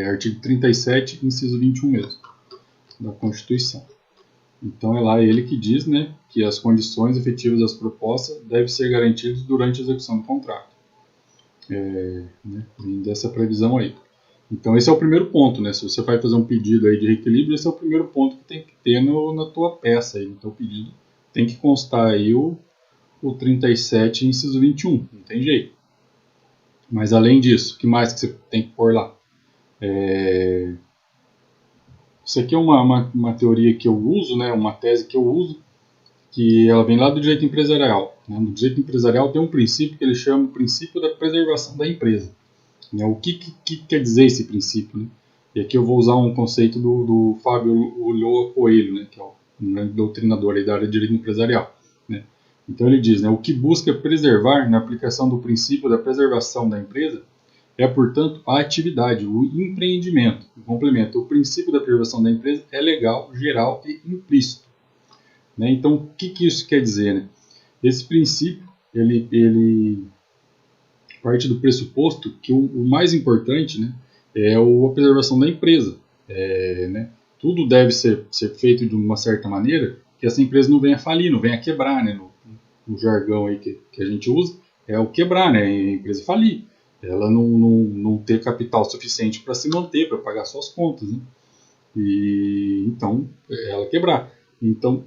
artigo 37, inciso 21 mesmo, da Constituição. Então é lá ele que diz, né, que as condições efetivas das propostas devem ser garantidas durante a execução do contrato. Né, vem dessa previsão aí. Então esse é o primeiro ponto, né? Se você vai fazer um pedido aí de reequilíbrio, esse é o primeiro ponto que tem que ter na tua peça aí, no teu pedido. Tem que constar aí o 37, inciso 21, não tem jeito. Mas além disso, o que mais que você tem que pôr lá? Isso aqui é uma teoria que eu uso, né? Uma tese que eu uso, que ela vem lá do direito empresarial. Né? No direito empresarial tem um princípio que ele chama o princípio da preservação da empresa. Né? O que quer dizer esse princípio? Né? E aqui eu vou usar um conceito do Fábio Ulloa Coelho, né? Que é um grande doutrinador aí da área de direito empresarial. Né? Então ele diz, né, o que busca preservar na aplicação do princípio da preservação da empresa é, portanto, a atividade, o empreendimento. Complementa, o princípio da preservação da empresa é legal, geral e implícito. Né? Então, o que isso quer dizer? Né? Esse princípio ele parte do pressuposto que o mais importante, né, é a preservação da empresa. Né? Tudo deve ser feito de uma certa maneira que essa empresa não venha falir, não venha quebrar. Né? No jargão aí que a gente usa, é o quebrar, né? A empresa falir. Ela não ter capital suficiente para se manter, para pagar suas contas. Né? E então, ela quebrar. Então,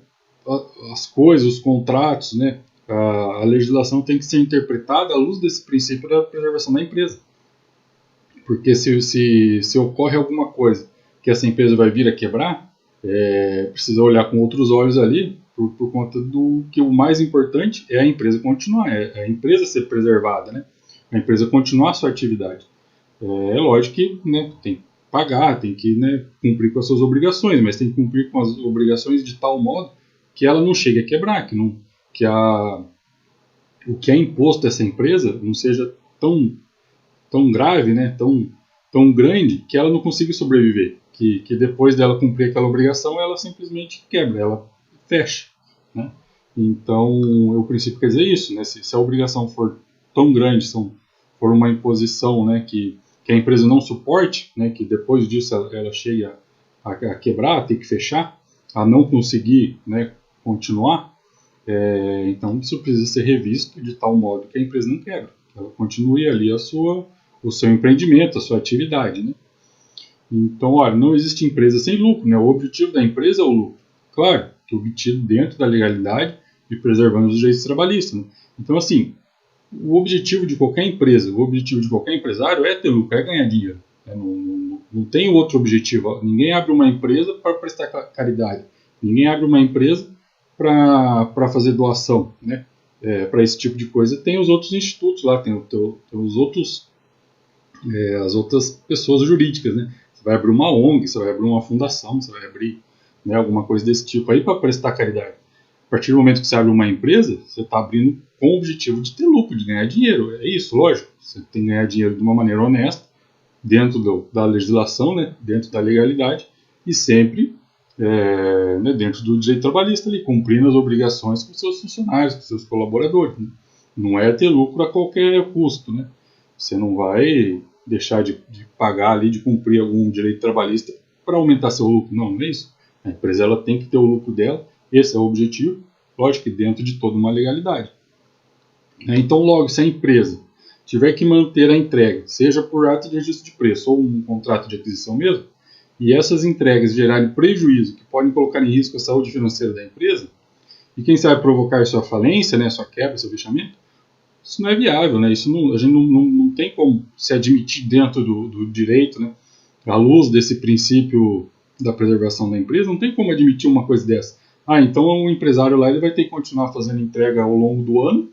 as coisas, os contratos, né, a legislação tem que ser interpretada à luz desse princípio da preservação da empresa. Porque se ocorre alguma coisa que essa empresa vai vir a quebrar, precisa olhar com outros olhos ali, por conta do que o mais importante é a empresa continuar, é a empresa ser preservada, né? A empresa continuar a sua atividade. É lógico que, né, tem que pagar, tem que, né, cumprir com as suas obrigações, mas tem que cumprir com as obrigações de tal modo que ela não chegue a quebrar, que o que é imposto a essa empresa não seja tão grave, né, tão grande, que ela não consiga sobreviver. Que depois dela cumprir aquela obrigação, ela simplesmente quebra, ela fecha. Né? Então, o princípio quer dizer isso, né? Se a obrigação for tão grande, for uma imposição, né, que a empresa não suporte, né, que depois disso ela chegue a quebrar, a ter que fechar, a não conseguir, né, continuar, então isso precisa ser revisto de tal modo que a empresa não quebra, que ela continue ali o seu empreendimento, a sua atividade. Né? Então, olha, não existe empresa sem lucro, né? O objetivo da empresa é o lucro. Claro, que obtido dentro da legalidade e preservando os direitos trabalhistas. Né? Então, assim, o objetivo de qualquer empresa, o objetivo de qualquer empresário é ter lucro, é ganhar dinheiro. Né? Não tem outro objetivo. Ninguém abre uma empresa para prestar caridade. Ninguém abre uma empresa para fazer doação. Né? Para esse tipo de coisa tem os outros institutos lá, tem os outros, as outras pessoas jurídicas. Né? Você vai abrir uma ONG, você vai abrir uma fundação, você vai abrir, né, alguma coisa desse tipo aí para prestar caridade. A partir do momento que você abre uma empresa, você está abrindo com o objetivo de ter lucro, de ganhar dinheiro. É isso, lógico. Você tem que ganhar dinheiro de uma maneira honesta, dentro da legislação, né, dentro da legalidade, e sempre né, dentro do direito trabalhista, ali, cumprindo as obrigações com seus funcionários, com seus colaboradores. Né? Não é ter lucro a qualquer custo. Né? Você não vai deixar de pagar ali, de cumprir algum direito trabalhista para aumentar seu lucro. Não, não é isso. A empresa ela tem que ter o lucro dela, esse é o objetivo, lógico que dentro de toda uma legalidade. Então, logo, se a empresa tiver que manter a entrega, seja por ato de registro de preço ou um contrato de aquisição mesmo, e essas entregas gerarem prejuízo que podem colocar em risco a saúde financeira da empresa, e quem sabe provocar sua falência, né, sua quebra, seu fechamento, isso não é viável, né? Isso a gente não tem como se admitir dentro do direito, né? À luz desse princípio da preservação da empresa, não tem como admitir uma coisa dessa. Então o empresário lá ele vai ter que continuar fazendo entrega ao longo do ano,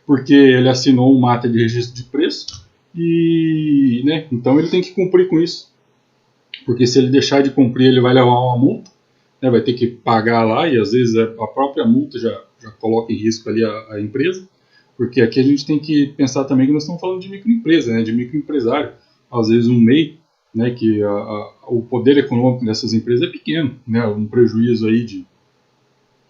porque ele assinou uma ata de registro de preço, e, né, então ele tem que cumprir com isso. Porque se ele deixar de cumprir, ele vai levar uma multa, né, vai ter que pagar lá, e às vezes a própria multa já coloca em risco ali a empresa. Porque aqui a gente tem que pensar também que nós estamos falando de microempresa, né, de microempresário. Às vezes um MEI, né, que o poder econômico dessas empresas é pequeno, né, um prejuízo aí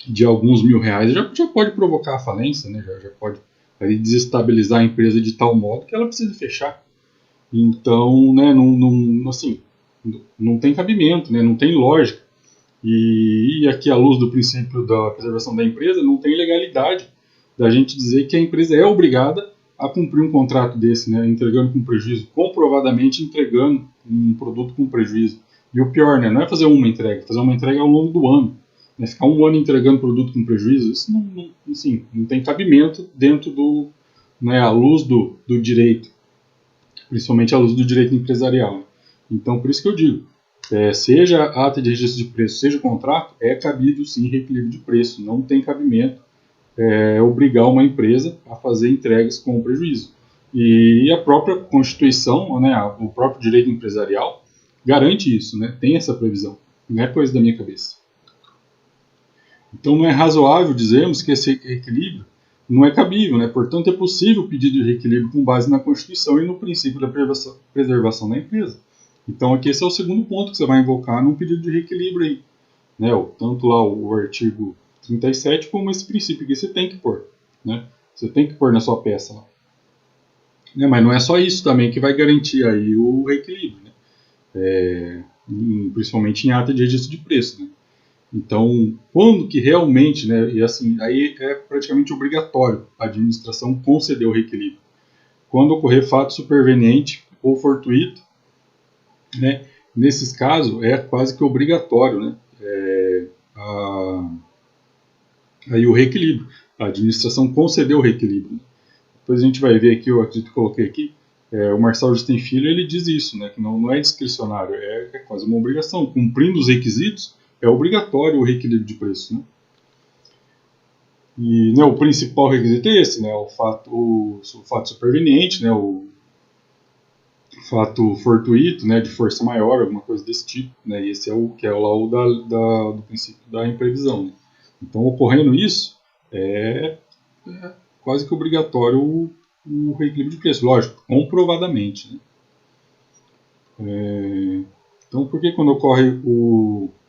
de alguns mil-reais já pode provocar a falência, né? Já pode ali desestabilizar a empresa de tal modo que ela precisa fechar. Então, né, assim, não tem cabimento, né, não tem lógica. E aqui, à luz do princípio da preservação da empresa, não tem legalidade da gente dizer que a empresa é obrigada a cumprir um contrato desse, né, entregando com prejuízo, comprovadamente entregando um produto com prejuízo. E o pior, né, não é fazer uma entrega, fazer uma entrega ao longo do ano. Né, ficar um ano entregando produto com prejuízo, isso assim, não tem cabimento dentro do, né, à luz do direito, principalmente à luz do direito empresarial. Então, por isso que eu digo, seja ata de registro de preço, seja contrato, é cabível sim reequilíbrio de preço. Não tem cabimento obrigar uma empresa a fazer entregas com prejuízo. E a própria Constituição, né, o próprio direito empresarial, garante isso, né, tem essa previsão. Não é coisa da minha cabeça. Então não é razoável dizermos que esse equilíbrio não é cabível, né? Portanto, é possível pedir de reequilíbrio com base na Constituição e no princípio da preservação da empresa. Então, aqui esse é o segundo ponto que você vai invocar num pedido de reequilíbrio aí. Né? Tanto lá o artigo 37 como esse princípio que você tem que pôr. Né? Você tem que pôr na sua peça lá. Né? Mas não é só isso também que vai garantir aí o reequilíbrio. Né? Principalmente em ata de registro de preço. Né? Então, quando que realmente, né, e assim, aí é praticamente obrigatório a administração conceder o reequilíbrio. Quando ocorrer fato superveniente ou fortuito, né, nesses casos é quase que obrigatório, né, aí o reequilíbrio. A administração concedeu o reequilíbrio. Depois a gente vai ver aqui, eu acredito que coloquei aqui, o Marçal Justin Filho, ele diz isso, né, que não é discricionário, é quase uma obrigação. Cumprindo os requisitos, é obrigatório o reequilíbrio de preço. Né? E né, o principal requisito é esse, né, o fato superveniente, né, o fato fortuito, né, de força maior, alguma coisa desse tipo. Né, e esse é o que é lá o do princípio da imprevisão. Né? Então, ocorrendo isso, é quase que obrigatório o reequilíbrio de preço, lógico, comprovadamente. Né? Então, por que quando ocorre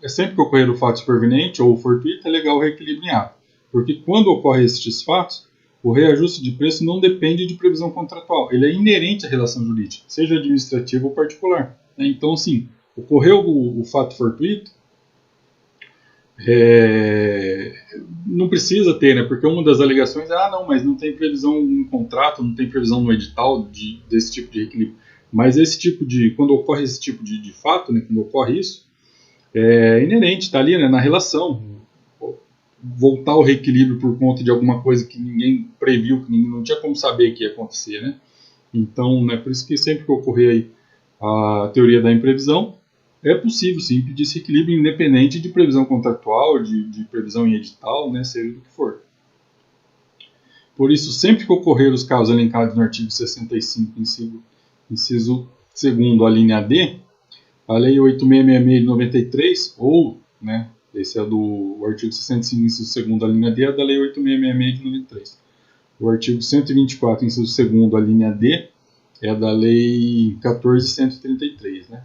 sempre que ocorrer o fato superveniente ou fortuito, é legal o reequilíbrio em ato. Porque quando ocorrem estes fatos, o reajuste de preço não depende de previsão contratual. Ele é inerente à relação jurídica, seja administrativa ou particular. Né? Então, sim, ocorreu o fato fortuito, não precisa ter, né? Porque uma das alegações é, não, mas não tem previsão no contrato, não tem previsão no edital desse tipo de reequilíbrio. Mas quando ocorre esse tipo de fato, né, quando ocorre isso, é inerente, está ali, né, na relação. Voltar ao reequilíbrio por conta de alguma coisa que ninguém previu, que ninguém não tinha como saber que ia acontecer, né? Então, né, por isso que sempre que ocorrer aí a teoria da imprevisão, é possível sim pedir esse equilíbrio independente de previsão contratual, de previsão em edital, né, seja do que for. Por isso, sempre que ocorrer os casos elencados no artigo 65, inciso 2º, a linha D, a Lei 8666 de 93, ou, né, esse é do artigo 65, inciso 2º, a linha D, é da Lei 8666 de 93. O artigo 124, inciso 2º, a linha D, é da Lei 14.133, né?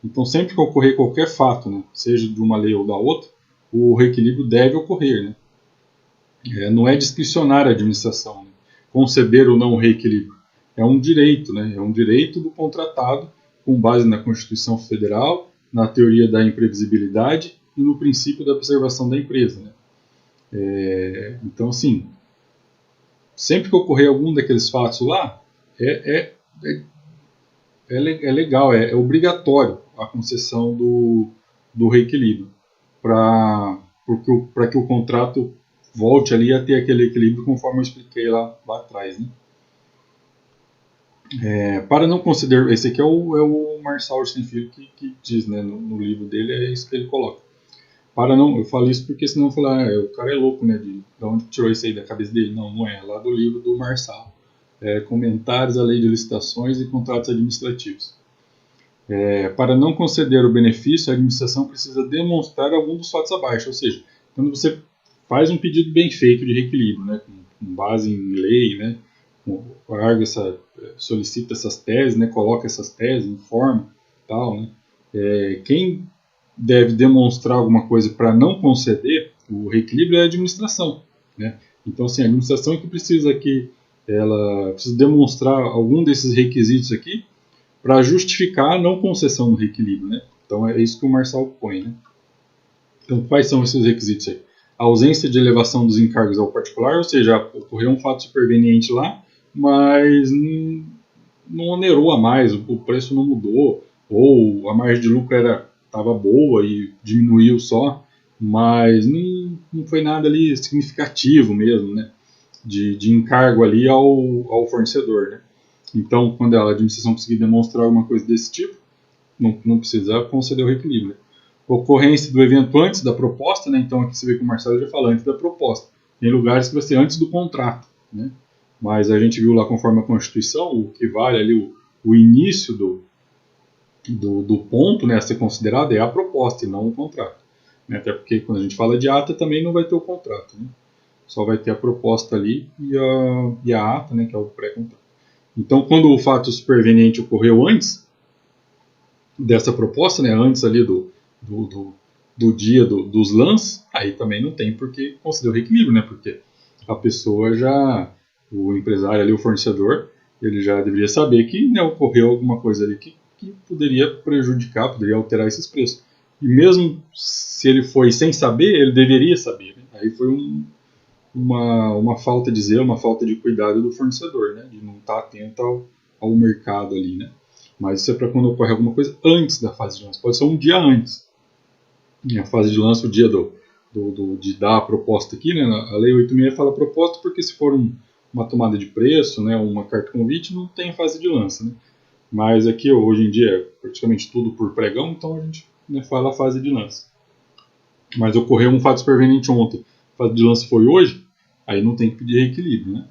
Então, sempre que ocorrer qualquer fato, né, seja de uma lei ou da outra, o reequilíbrio deve ocorrer. Né? Não é discricionária a administração, né? Conceder ou não o reequilíbrio. É um direito, né? É um direito do contratado com base na Constituição Federal, na teoria da imprevisibilidade e no princípio da preservação da empresa. Né? Então, assim, sempre que ocorrer algum daqueles fatos lá, é legal, é obrigatório a concessão do reequilíbrio para que o contrato volte ali a ter aquele equilíbrio conforme eu expliquei lá atrás. Né? Para não considerar, esse aqui é o Marçal Filho que diz, né, no livro dele, é isso que ele coloca. Eu falo isso porque senão eu falar, o cara é louco, né, de onde tirou isso aí da cabeça dele? Não é lá do livro do Marçal. Comentários à Lei de Licitações e Contratos Administrativos. Para não conceder o benefício, a administração precisa demonstrar algum dos fatos abaixo, ou seja, quando você faz um pedido bem feito de reequilíbrio, né, com base em lei, né, solicita essas teses, né, coloca essas teses, informa, tal, né, quem deve demonstrar alguma coisa para não conceder O reequilíbrio é a administração, né? Então, assim, a administração é que ela precisa demonstrar algum desses requisitos aqui para justificar a não concessão do reequilíbrio, né? Então, é isso que o Marçal põe, né? Então, quais são esses requisitos aí? A ausência de elevação dos encargos ao particular, ou seja, ocorreu um fato superveniente lá, mas não onerou a mais, o preço não mudou, ou a margem de lucro estava boa e diminuiu só, mas não foi nada ali significativo mesmo, né? De encargo ali ao fornecedor, né? Então, quando a administração conseguir demonstrar alguma coisa desse tipo, não precisa conceder o reequilíbrio, né? Ocorrência do evento antes da proposta, né? Então aqui você vê que o Marcelo já fala antes da proposta. Tem lugares que vai ser antes do contrato, né? Mas a gente viu lá conforme a Constituição, o que vale ali o início do ponto, né, a ser considerado é a proposta e não o contrato, né? Até porque quando a gente fala de ata também não vai ter o contrato, né? Só vai ter a proposta ali e a ata, né, que é o pré-contrato. Então quando o fato superveniente ocorreu antes dessa proposta, né, antes ali do dia dos lances, aí também não tem por que conceder o reequilíbrio, né? Porque a pessoa o empresário ali, o fornecedor, ele já deveria saber que, né, ocorreu alguma coisa ali que poderia prejudicar, poderia alterar esses preços. E mesmo se ele foi sem saber, ele deveria saber, né? Aí foi uma falta de zelo, uma falta de cuidado do fornecedor, né? De não estar atento ao mercado ali, né? Mas isso é para quando ocorre alguma coisa antes da fase de lance. Pode ser um dia antes. A fase de lance, o dia de dar a proposta aqui, né? A Lei 86 fala proposta porque se for uma tomada de preço, né, uma carta convite, não tem fase de lance, né? Mas aqui, hoje em dia, é praticamente tudo por pregão, então a gente, né, fala a fase de lance. Mas ocorreu um fato superveniente ontem, a fase de lance foi hoje, aí não tem que pedir reequilíbrio, né?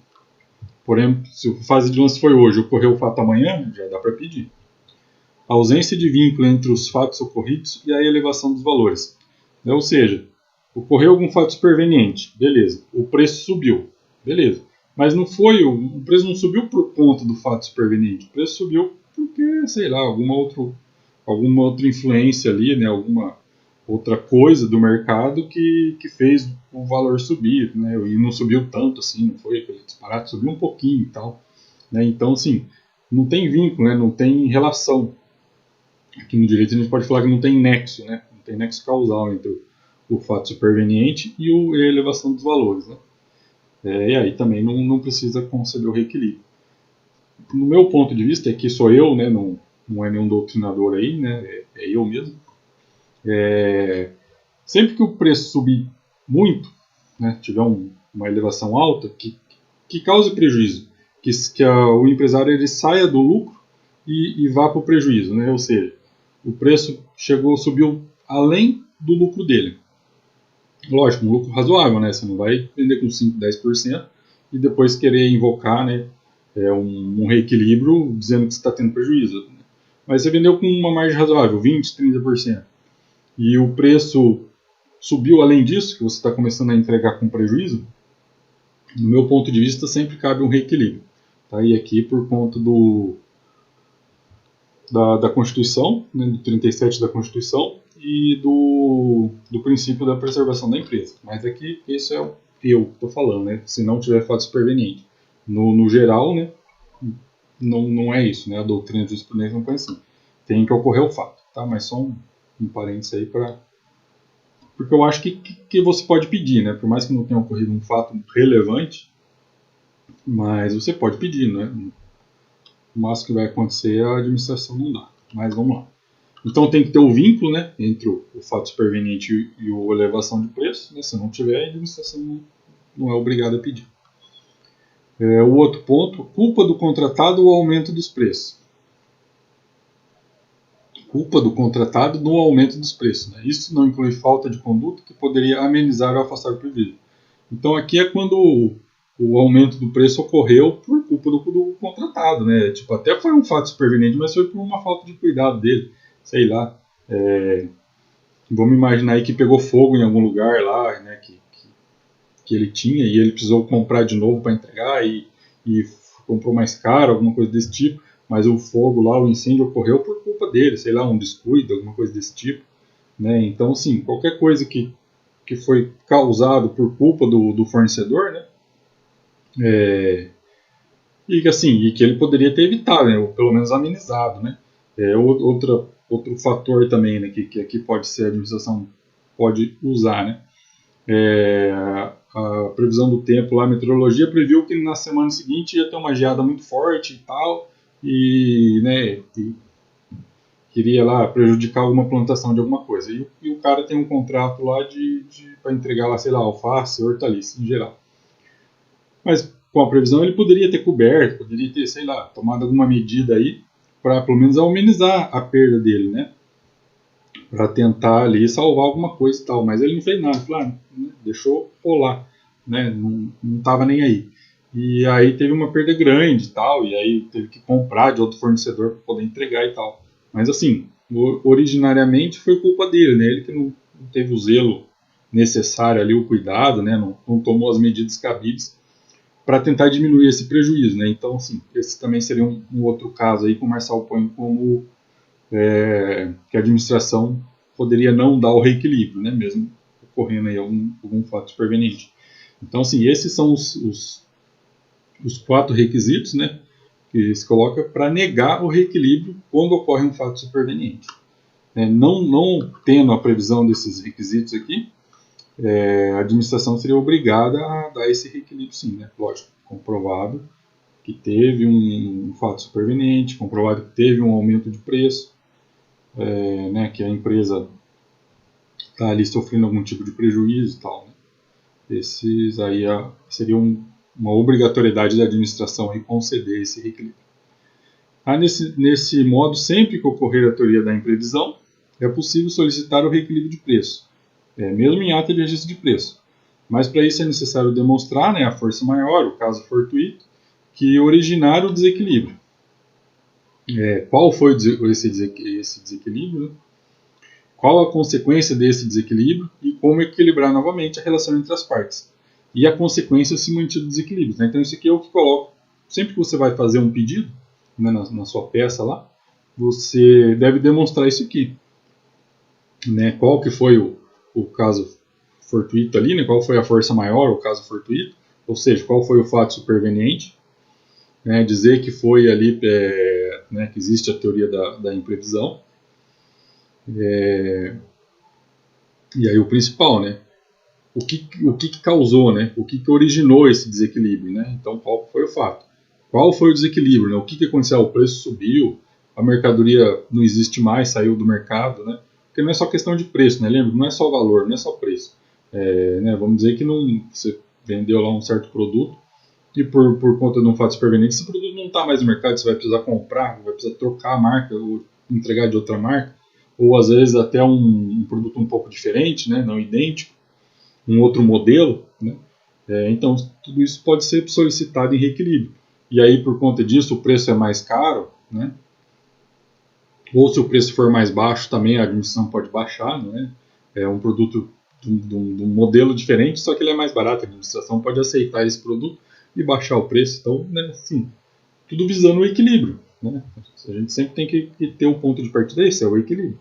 Porém, se a fase de lance foi hoje, ocorreu o fato amanhã, já dá para pedir. A ausência de vínculo entre os fatos ocorridos e a elevação dos valores. Ou seja, ocorreu algum fato superveniente, beleza. O preço subiu, beleza. Mas não foi, o preço não subiu por conta do fato superveniente. O preço subiu porque, sei lá, alguma outra influência ali, né, alguma outra coisa do mercado que fez o valor subir, né, e não subiu tanto assim, não foi aquele disparate, subiu um pouquinho e tal, né, então assim, não tem vínculo, né, não tem relação. Aqui no direito a gente pode falar que não tem nexo, né, não tem nexo causal entre o fato superveniente e a elevação dos valores, né. E aí também não precisa conceder o reequilíbrio. No meu ponto de vista, aqui sou eu, né, não é nenhum doutrinador aí, né, é eu mesmo. Sempre que o preço subir muito, né, tiver uma elevação alta, que cause prejuízo, que o empresário ele saia do lucro e vá para o prejuízo, né, ou seja, o preço subiu além do lucro dele. Lógico, um lucro razoável, né, você não vai vender com 5, 10% e depois querer invocar, né, um reequilíbrio dizendo que você está tendo prejuízo. Mas você vendeu com uma margem razoável, 20, 30%, e o preço subiu além disso, que você está começando a entregar com prejuízo, no meu ponto de vista, sempre cabe um reequilíbrio. Tá? E aqui, por conta da Constituição, né, do 37 da Constituição, e do princípio da preservação da empresa. Mas aqui, isso é eu que estou falando, né? Se não tiver fato superveniente. No geral, né, não é isso, né? A doutrina de jurisprudência não põe assim. Tem que ocorrer o fato, tá? Mas só um parênteses aí para... Porque eu acho que você pode pedir, né? Por mais que não tenha ocorrido um fato relevante, mas você pode pedir, né? O máximo que vai acontecer a administração não dá. Mas vamos lá. Então tem que ter o vínculo, né, entre o fato superveniente e a elevação de preço. Né? Se não tiver, a administração não é obrigada a pedir. O outro ponto, culpa do contratado ou aumento dos preços. Culpa do contratado no aumento dos preços. Né? Isso não inclui falta de conduta que poderia amenizar ou afastar o prejuízo. Então aqui é quando o aumento do preço ocorreu por culpa do contratado. Né? Tipo, até foi um fato superveniente, mas foi por uma falta de cuidado dele. Sei lá. Vamos imaginar aí que pegou fogo em algum lugar lá, né, que ele tinha e ele precisou comprar de novo para entregar e comprou mais caro, alguma coisa desse tipo, mas o fogo lá, o incêndio ocorreu por culpa dele, sei lá, um descuido, alguma coisa desse tipo, né? Então, assim, qualquer coisa que que foi causado por culpa do fornecedor, né? E que assim, e que ele poderia ter evitado, né? Ou pelo menos amenizado, né? Outro fator também, né, que aqui pode ser a administração pode usar, né? A previsão do tempo lá, a meteorologia previu que na semana seguinte ia ter uma geada muito forte e tal, e, né, queria lá prejudicar alguma plantação de alguma coisa. E o cara tem um contrato lá para entregar lá, sei lá, alface, hortaliça em geral. Mas com a previsão ele poderia ter coberto, poderia ter, sei lá, tomado alguma medida aí para pelo menos amenizar a perda dele, né? Para tentar ali salvar alguma coisa e tal. Mas ele não fez nada, claro, né? Deixou rolar, né? Não estava nem aí. E aí teve uma perda grande e tal, e aí teve que comprar de outro fornecedor para poder entregar e tal. Mas assim, originariamente foi culpa dele, né? Ele que não teve o zelo necessário ali, o cuidado, né? Não tomou as medidas cabíveis para tentar diminuir esse prejuízo, né? Então, assim, esse também seria um outro caso aí que o Marçal põe como que a administração poderia não dar o reequilíbrio, né? Mesmo ocorrendo aí algum fato superveniente. Então, assim, esses são os 4 requisitos, né? Que se coloca para negar o reequilíbrio quando ocorre um fato superveniente. Não tendo a previsão desses requisitos aqui, a administração seria obrigada a dar esse reequilíbrio, sim, né? Lógico, comprovado que teve um fato superveniente, comprovado que teve um aumento de preço, né, que a empresa está ali sofrendo algum tipo de prejuízo e tal. Né? Esses aí seriam uma obrigatoriedade da administração aí conceder esse reequilíbrio. Nesse modo, sempre que ocorrer a teoria da imprevisão, é possível solicitar o reequilíbrio de preço, mesmo em ata de registro de preço. Mas para isso é necessário demonstrar, né, a força maior, o caso fortuito, que originar o desequilíbrio. Qual foi esse desequilíbrio? Né? Qual a consequência desse desequilíbrio e como equilibrar novamente a relação entre as partes. E a consequência se manter o desequilíbrio. Né? Então isso aqui é o que coloco. Sempre que você vai fazer um pedido, né, na sua peça lá, você deve demonstrar isso aqui. Né? Qual que foi o caso fortuito ali, né? Qual foi a força maior, o caso fortuito, ou seja, qual foi o fato superveniente, né? Dizer que foi ali, né, que existe a teoria da imprevisão, e aí o principal, né? O que causou, né? O que originou esse desequilíbrio, né? Então, qual foi o fato? Qual foi o desequilíbrio, né? O que aconteceu? O preço subiu, a mercadoria não existe mais, saiu do mercado, né? Porque não é só questão de preço, né? Lembra? Não é só valor, não é só preço. Né? Vamos dizer que você vendeu lá um certo produto e por conta de um fato superveniente, esse produto não está mais no mercado, você vai precisar comprar, vai precisar trocar a marca ou entregar de outra marca, ou às vezes até um produto um pouco diferente, né? Não idêntico, um outro modelo, né? Então, tudo isso pode ser solicitado em reequilíbrio. E aí, por conta disso, o preço é mais caro, né? Ou se o preço for mais baixo, também a administração pode baixar, né? É um produto de um modelo diferente, só que ele é mais barato. A administração pode aceitar esse produto e baixar o preço. Então, né, assim, tudo visando o equilíbrio. Né? A gente sempre tem que ter o ponto de partida, esse é o equilíbrio.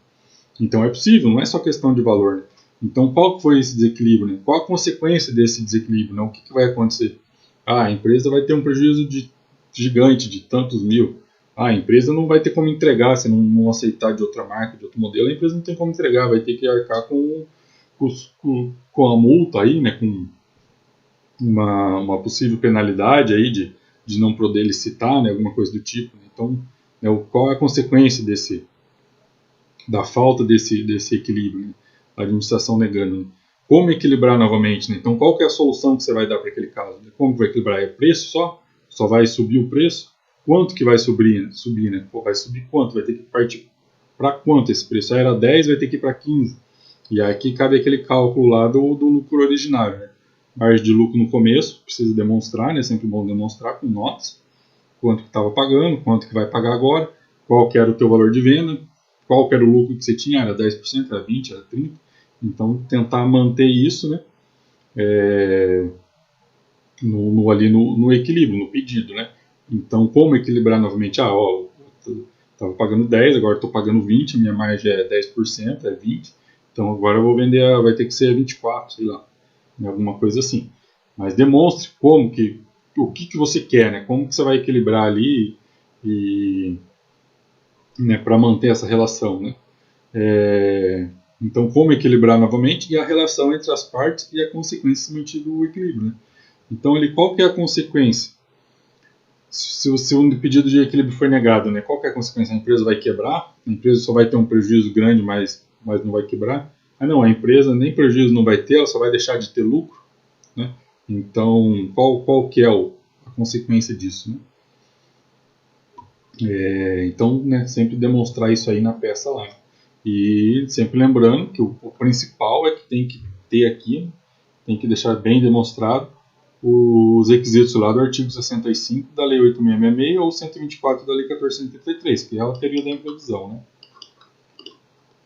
Então, é possível, não é só questão de valor. Né? Então, qual foi esse desequilíbrio? Né? Qual a consequência desse desequilíbrio? Né? O que vai acontecer? A empresa vai ter um prejuízo gigante de tantos mil. A empresa não vai ter como entregar, se não aceitar de outra marca, de outro modelo, a empresa não tem como entregar, vai ter que arcar com a multa aí, né? Com uma possível penalidade aí de não poder licitar, né? Alguma coisa do tipo. Então, né, qual é a consequência da falta desse equilíbrio? Né? A administração negando. Né? Como equilibrar novamente? Né? Então, qual que é a solução que você vai dar para aquele caso? Né? Como vai equilibrar? É preço só? Só vai subir o preço? Quanto que vai subir, né? Pô, vai subir quanto? Vai ter que partir para quanto esse preço? Era 10, vai ter que ir para 15. E aqui cabe aquele cálculo lá do lucro originário. Né? Margem de lucro no começo, precisa demonstrar, né? Sempre bom demonstrar com notas. Quanto que estava pagando, quanto que vai pagar agora, qual que era o teu valor de venda, qual que era o lucro que você tinha, era 10%, era 20%, era 30%. Então, tentar manter isso, né? Ali no equilíbrio, no pedido, né? Então, como equilibrar novamente? Estava pagando 10, agora estou pagando 20, minha margem é 10%, é 20%. Então agora eu vou vender, vai ter que ser a 24, sei lá, né, alguma coisa assim. Mas demonstre o que você quer, né? Como que você vai equilibrar ali e, né, para manter essa relação, né? Então, como equilibrar novamente e a relação entre as partes e a consequência se mantido o equilíbrio, né? Então, qual que é a consequência? Se o pedido de equilíbrio for negado, né, qual que é a consequência? A empresa vai quebrar? A empresa só vai ter um prejuízo grande, mas não vai quebrar? Ah, não, a empresa nem prejuízo não vai ter, ela só vai deixar de ter lucro, né? Então, qual que é a consequência disso, né? Então, né, sempre demonstrar isso aí na peça lá. E sempre lembrando que o principal é que tem que ter aqui, tem que deixar bem demonstrado os requisitos lá do artigo 65 da Lei 8666 ou 124 da Lei 1433, que é a teoria da imprevisão, né?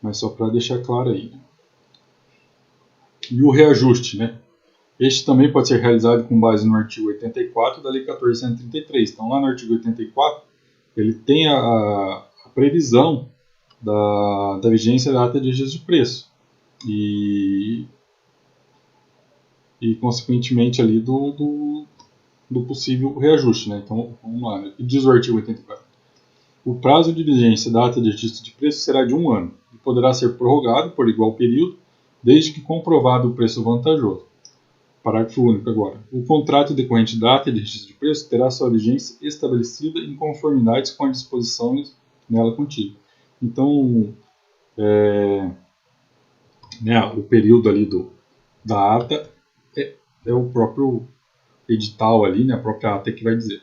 Mas só para deixar claro aí. E o reajuste, né? Este também pode ser realizado com base no artigo 84 da Lei 1433. Então, lá no artigo 84, ele tem a previsão da vigência da ata de registro de preço e consequentemente ali do possível reajuste, né? Então, vamos lá, né? Diz o artigo 84. O prazo de vigência da ata de registro de preço será de 1 ano e poderá ser prorrogado por igual período, desde que comprovado o preço vantajoso. Parágrafo único agora. O contrato decorrente da ata de registro de preço terá sua vigência estabelecida em conformidade com as disposições nela contidas. Então, né, o período ali da ata é o próprio edital ali, né, a própria ata que vai dizer.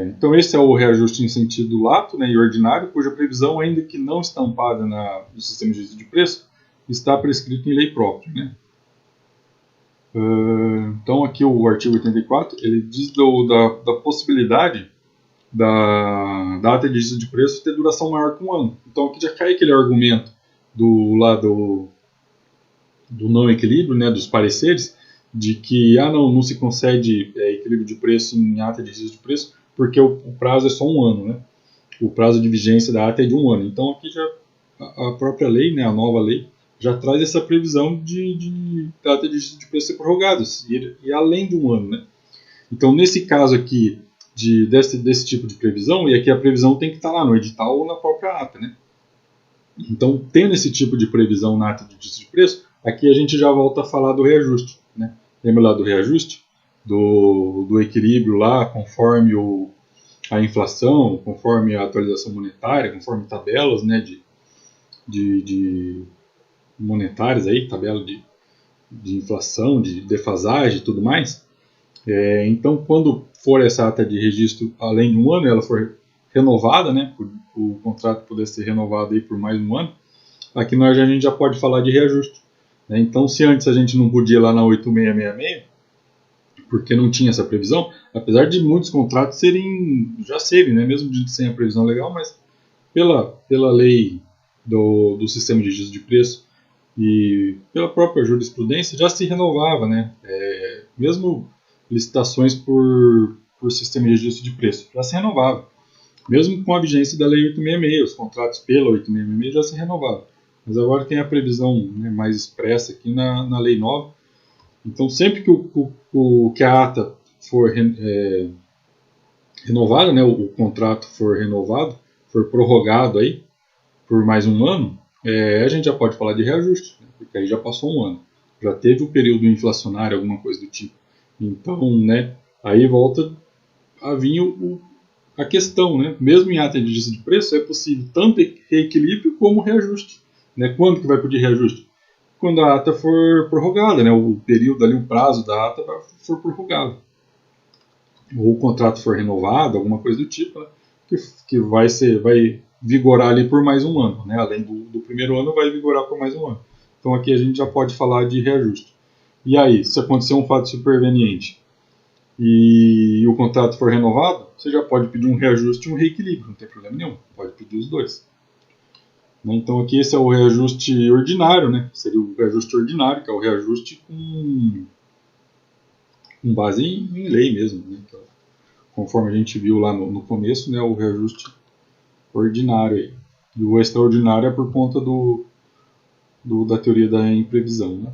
Então esse é o reajuste em sentido lato, né, e ordinário, cuja previsão, ainda que não estampada no sistema de registro de preço, está prescrito em lei própria, né. Então aqui o artigo 84, ele diz da possibilidade da ata de registro de preço ter duração maior que 1 ano. Então aqui já cai aquele argumento do lado do não equilíbrio, né, dos pareceres, de que não se concede equilíbrio de preço em ata de registro de preço porque o prazo é só 1 ano, né? O prazo de vigência da ata é de 1 ano. Então aqui já a própria lei, né, a nova lei, já traz essa previsão de ata de registro de preço ser prorrogada e além de 1 ano, né? Então nesse caso aqui desse tipo de previsão, e aqui a previsão tem que estar lá no edital ou na própria ata, né? Então, tendo esse tipo de previsão na ata de registro de preço, aqui a gente já volta a falar do reajuste, né? Lembra lá do reajuste? Do equilíbrio lá, conforme a inflação, conforme a atualização monetária, conforme tabelas, né, de monetárias aí, tabela de inflação, de defasagem e tudo mais. Então, quando for essa ata de registro além de 1 ano, ela for renovada, né, o contrato poder ser renovado aí por mais 1 ano, aqui a gente já pode falar de reajuste, né? Então, se antes a gente não podia ir lá na 8666, porque não tinha essa previsão, apesar de muitos contratos já serem, né, mesmo sem a previsão legal, mas pela lei do sistema de registro de preço e pela própria jurisprudência já se renovava, né? Mesmo licitações por sistema de registro de preço já se renovava. Mesmo com a vigência da Lei 866, os contratos pela 866 já se renovavam. Mas agora tem a previsão, né, mais expressa aqui na Lei nova. Então, sempre que a ata for renovada, né, o contrato for renovado, for prorrogado aí por mais 1 ano, a gente já pode falar de reajuste, né, porque aí já passou 1 ano. Já teve o período inflacionário, alguma coisa do tipo. Então, né, aí volta a vir a questão, né? Mesmo em ata de registro de preço, é possível tanto reequilíbrio como reajuste. Né? Quando que vai pedir reajuste? Quando a ata for prorrogada, né? O período ali, o prazo da ata for prorrogado. Ou o contrato for renovado, alguma coisa do tipo, né? que vai vigorar ali por mais 1 ano. Né? Além do primeiro ano, vai vigorar por mais 1 ano. Então aqui a gente já pode falar de reajuste. E aí, se acontecer um fato superveniente e o contrato for renovado, você já pode pedir um reajuste e um reequilíbrio, não tem problema nenhum, pode pedir os dois. Então aqui esse é o reajuste ordinário, né? Seria o reajuste ordinário, que é o reajuste com base em lei mesmo, né? Então, conforme a gente viu lá no começo, né, o reajuste ordinário aí. E o extraordinário é por conta da teoria da imprevisão, né?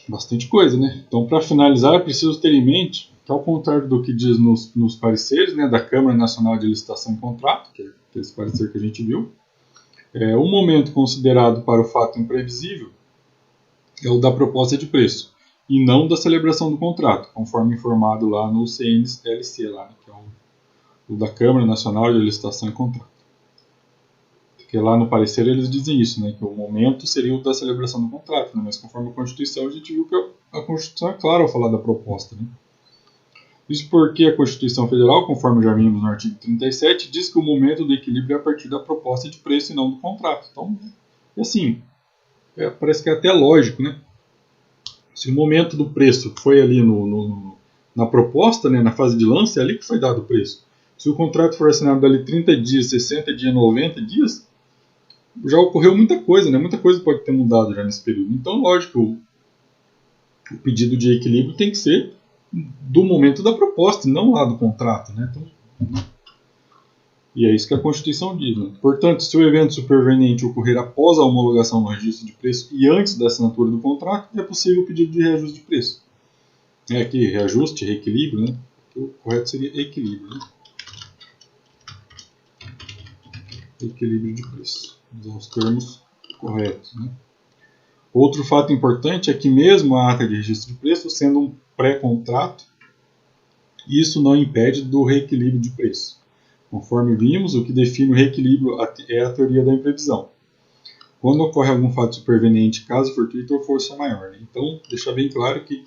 Bastante coisa, né? Então, para finalizar, é preciso ter em mente que, ao contrário do que diz nos pareceres, né, da Câmara Nacional de Licitação e Contrato, que é esse parecer que a gente viu, o momento considerado para o fato imprevisível é o da proposta de preço, e não da celebração do contrato, conforme informado lá no CNLC, lá, né, que é o da Câmara Nacional de Licitação e Contrato. Porque lá no parecer eles dizem isso, né, que o momento seria o da celebração do contrato, né, mas conforme a Constituição a gente viu que a Constituição é clara ao falar da proposta. Né. Isso porque a Constituição Federal, conforme já vimos no artigo 37, diz que o momento do equilíbrio é a partir da proposta de preço e não do contrato. Então, assim, parece que é até lógico, né? Se o momento do preço foi ali na proposta, né, na fase de lance, é ali que foi dado o preço. Se o contrato for assinado ali 30 dias, 60 dias, 90 dias, já ocorreu muita coisa, né? Muita coisa pode ter mudado já nesse período. Então, lógico, o pedido de equilíbrio tem que ser do momento da proposta, não lá do contrato, né? Então, e é isso que a Constituição diz. Né? Portanto, se o evento superveniente ocorrer após a homologação no registro de preço e antes da assinatura do contrato, é possível o pedido de reajuste de preço. Aqui, reajuste, reequilíbrio, né? O correto seria equilíbrio, né? Equilíbrio de preço. Usar os termos corretos, né? Outro fato importante é que mesmo a ata de registro de preço sendo um pré-contrato, isso não impede do reequilíbrio de preço. Conforme vimos, o que define o reequilíbrio é a teoria da imprevisão. Quando ocorre algum fato superveniente, caso fortuito ou força maior. Né? Então, deixar bem claro que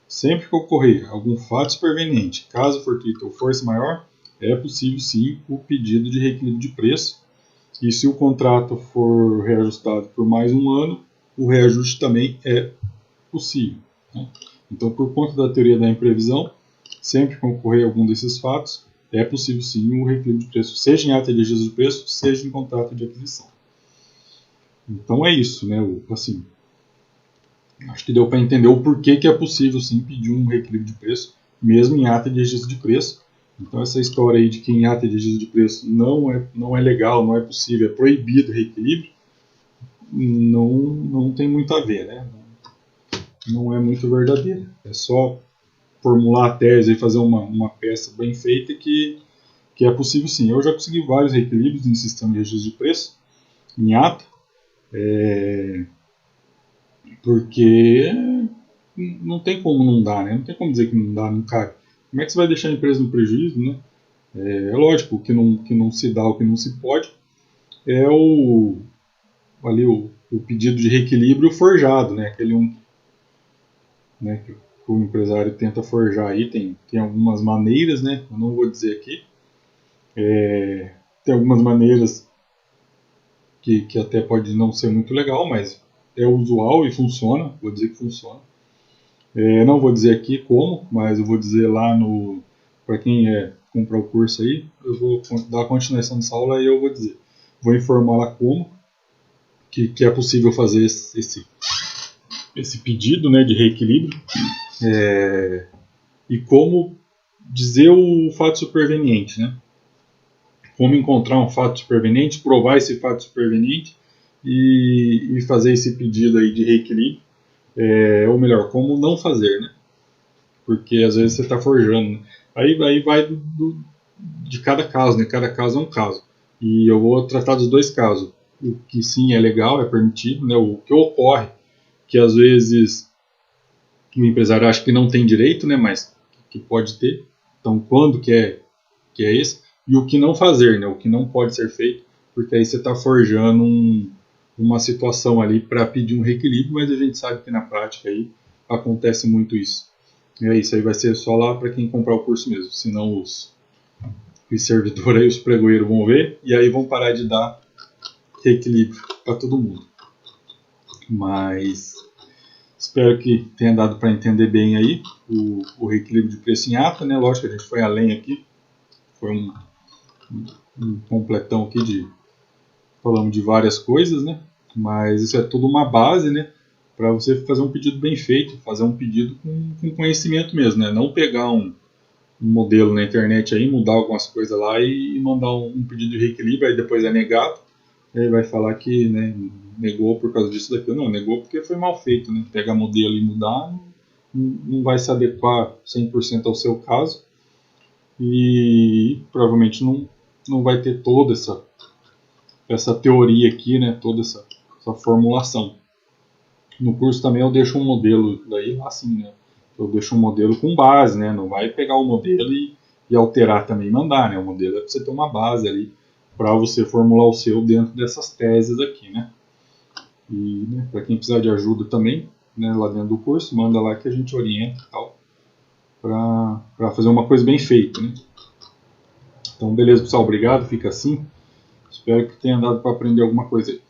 sempre que ocorrer algum fato superveniente, caso fortuito ou força maior, é possível sim o pedido de reequilíbrio de preço. E se o contrato for reajustado por mais um ano, o reajuste também é possível. Né? Então, por conta da teoria da imprevisão, sempre que ocorrer algum desses fatos, é possível sim o reequilíbrio de preço, seja em ata de registro de preço, seja em contrato de aquisição. Então é isso, né? Assim, acho que deu para entender o porquê que é possível sim pedir um reequilíbrio de preço, mesmo em ata de registro de preço. Então essa história aí de que em ata de registro de preço não é legal, não é possível, é proibido o reequilíbrio, não tem muito a ver, né? Não é muito verdadeiro. É só formular a tese e fazer uma peça bem feita que é possível sim. Eu já consegui vários reequilíbrios em sistema de registro de preço, em ata, porque não tem como não dar, né? Não tem como dizer que não dá, não cai. Como é que você vai deixar a empresa no prejuízo, né? É lógico, que não se dá, o que não se pode, é o pedido de reequilíbrio forjado, né? Aquele né, que o empresário tenta forjar aí, tem algumas maneiras, né? Eu não vou dizer aqui. Tem algumas maneiras que até pode não ser muito legal, mas é usual e funciona, vou dizer que funciona. Não vou dizer aqui como, mas eu vou dizer lá para quem comprar o curso aí, eu vou dar a continuação dessa aula e eu vou dizer. Vou informar lá como que é possível fazer esse pedido, né, de reequilíbrio e como dizer o fato superveniente, né? Como encontrar um fato superveniente, provar esse fato superveniente e fazer esse pedido aí de reequilíbrio, ou melhor, como não fazer, né? Porque às vezes você está forjando. Né? Aí vai de cada caso, né? Cada caso é um caso. E eu vou tratar dos dois casos. O que sim é legal, é permitido, né? O que ocorre, que às vezes o empresário acha que não tem direito, né? Mas que pode ter. Então, quando que é esse? E o que não fazer, né? O que não pode ser feito, porque aí você está forjando uma situação ali para pedir um reequilíbrio, mas a gente sabe que na prática aí acontece muito isso. Isso aí vai ser só lá para quem comprar o curso mesmo, senão os servidores aí, os pregoeiros vão ver e aí vão parar de dar reequilíbrio para todo mundo. Mas espero que tenha dado para entender bem aí o reequilíbrio de preço em ata, né? Lógico que a gente foi além aqui, foi um completão aqui falamos de várias coisas, né? Mas isso é tudo uma base, né? Para você fazer um pedido bem feito, fazer um pedido com conhecimento mesmo, né? Não pegar um modelo na internet aí, mudar algumas coisas lá e mandar um pedido de reequilíbrio, aí depois é negado, Ele vai falar que, né, negou por causa disso daqui. Não, negou porque foi mal feito, né? Pegar modelo e mudar não vai se adequar 100% ao seu caso e provavelmente não vai ter toda essa teoria aqui, né? Toda essa formulação. No curso também eu deixo um modelo daí assim, né? Eu deixo um modelo com base, né? Não vai pegar o modelo e alterar também e mandar, né? O modelo é para você ter uma base ali para você formular o seu dentro dessas teses aqui, né? E né, para quem precisar de ajuda também, né, lá dentro do curso, manda lá que a gente orienta e tal, para fazer uma coisa bem feita, né? Então, beleza, pessoal, obrigado, fica assim. Espero que tenha dado para aprender alguma coisa aí.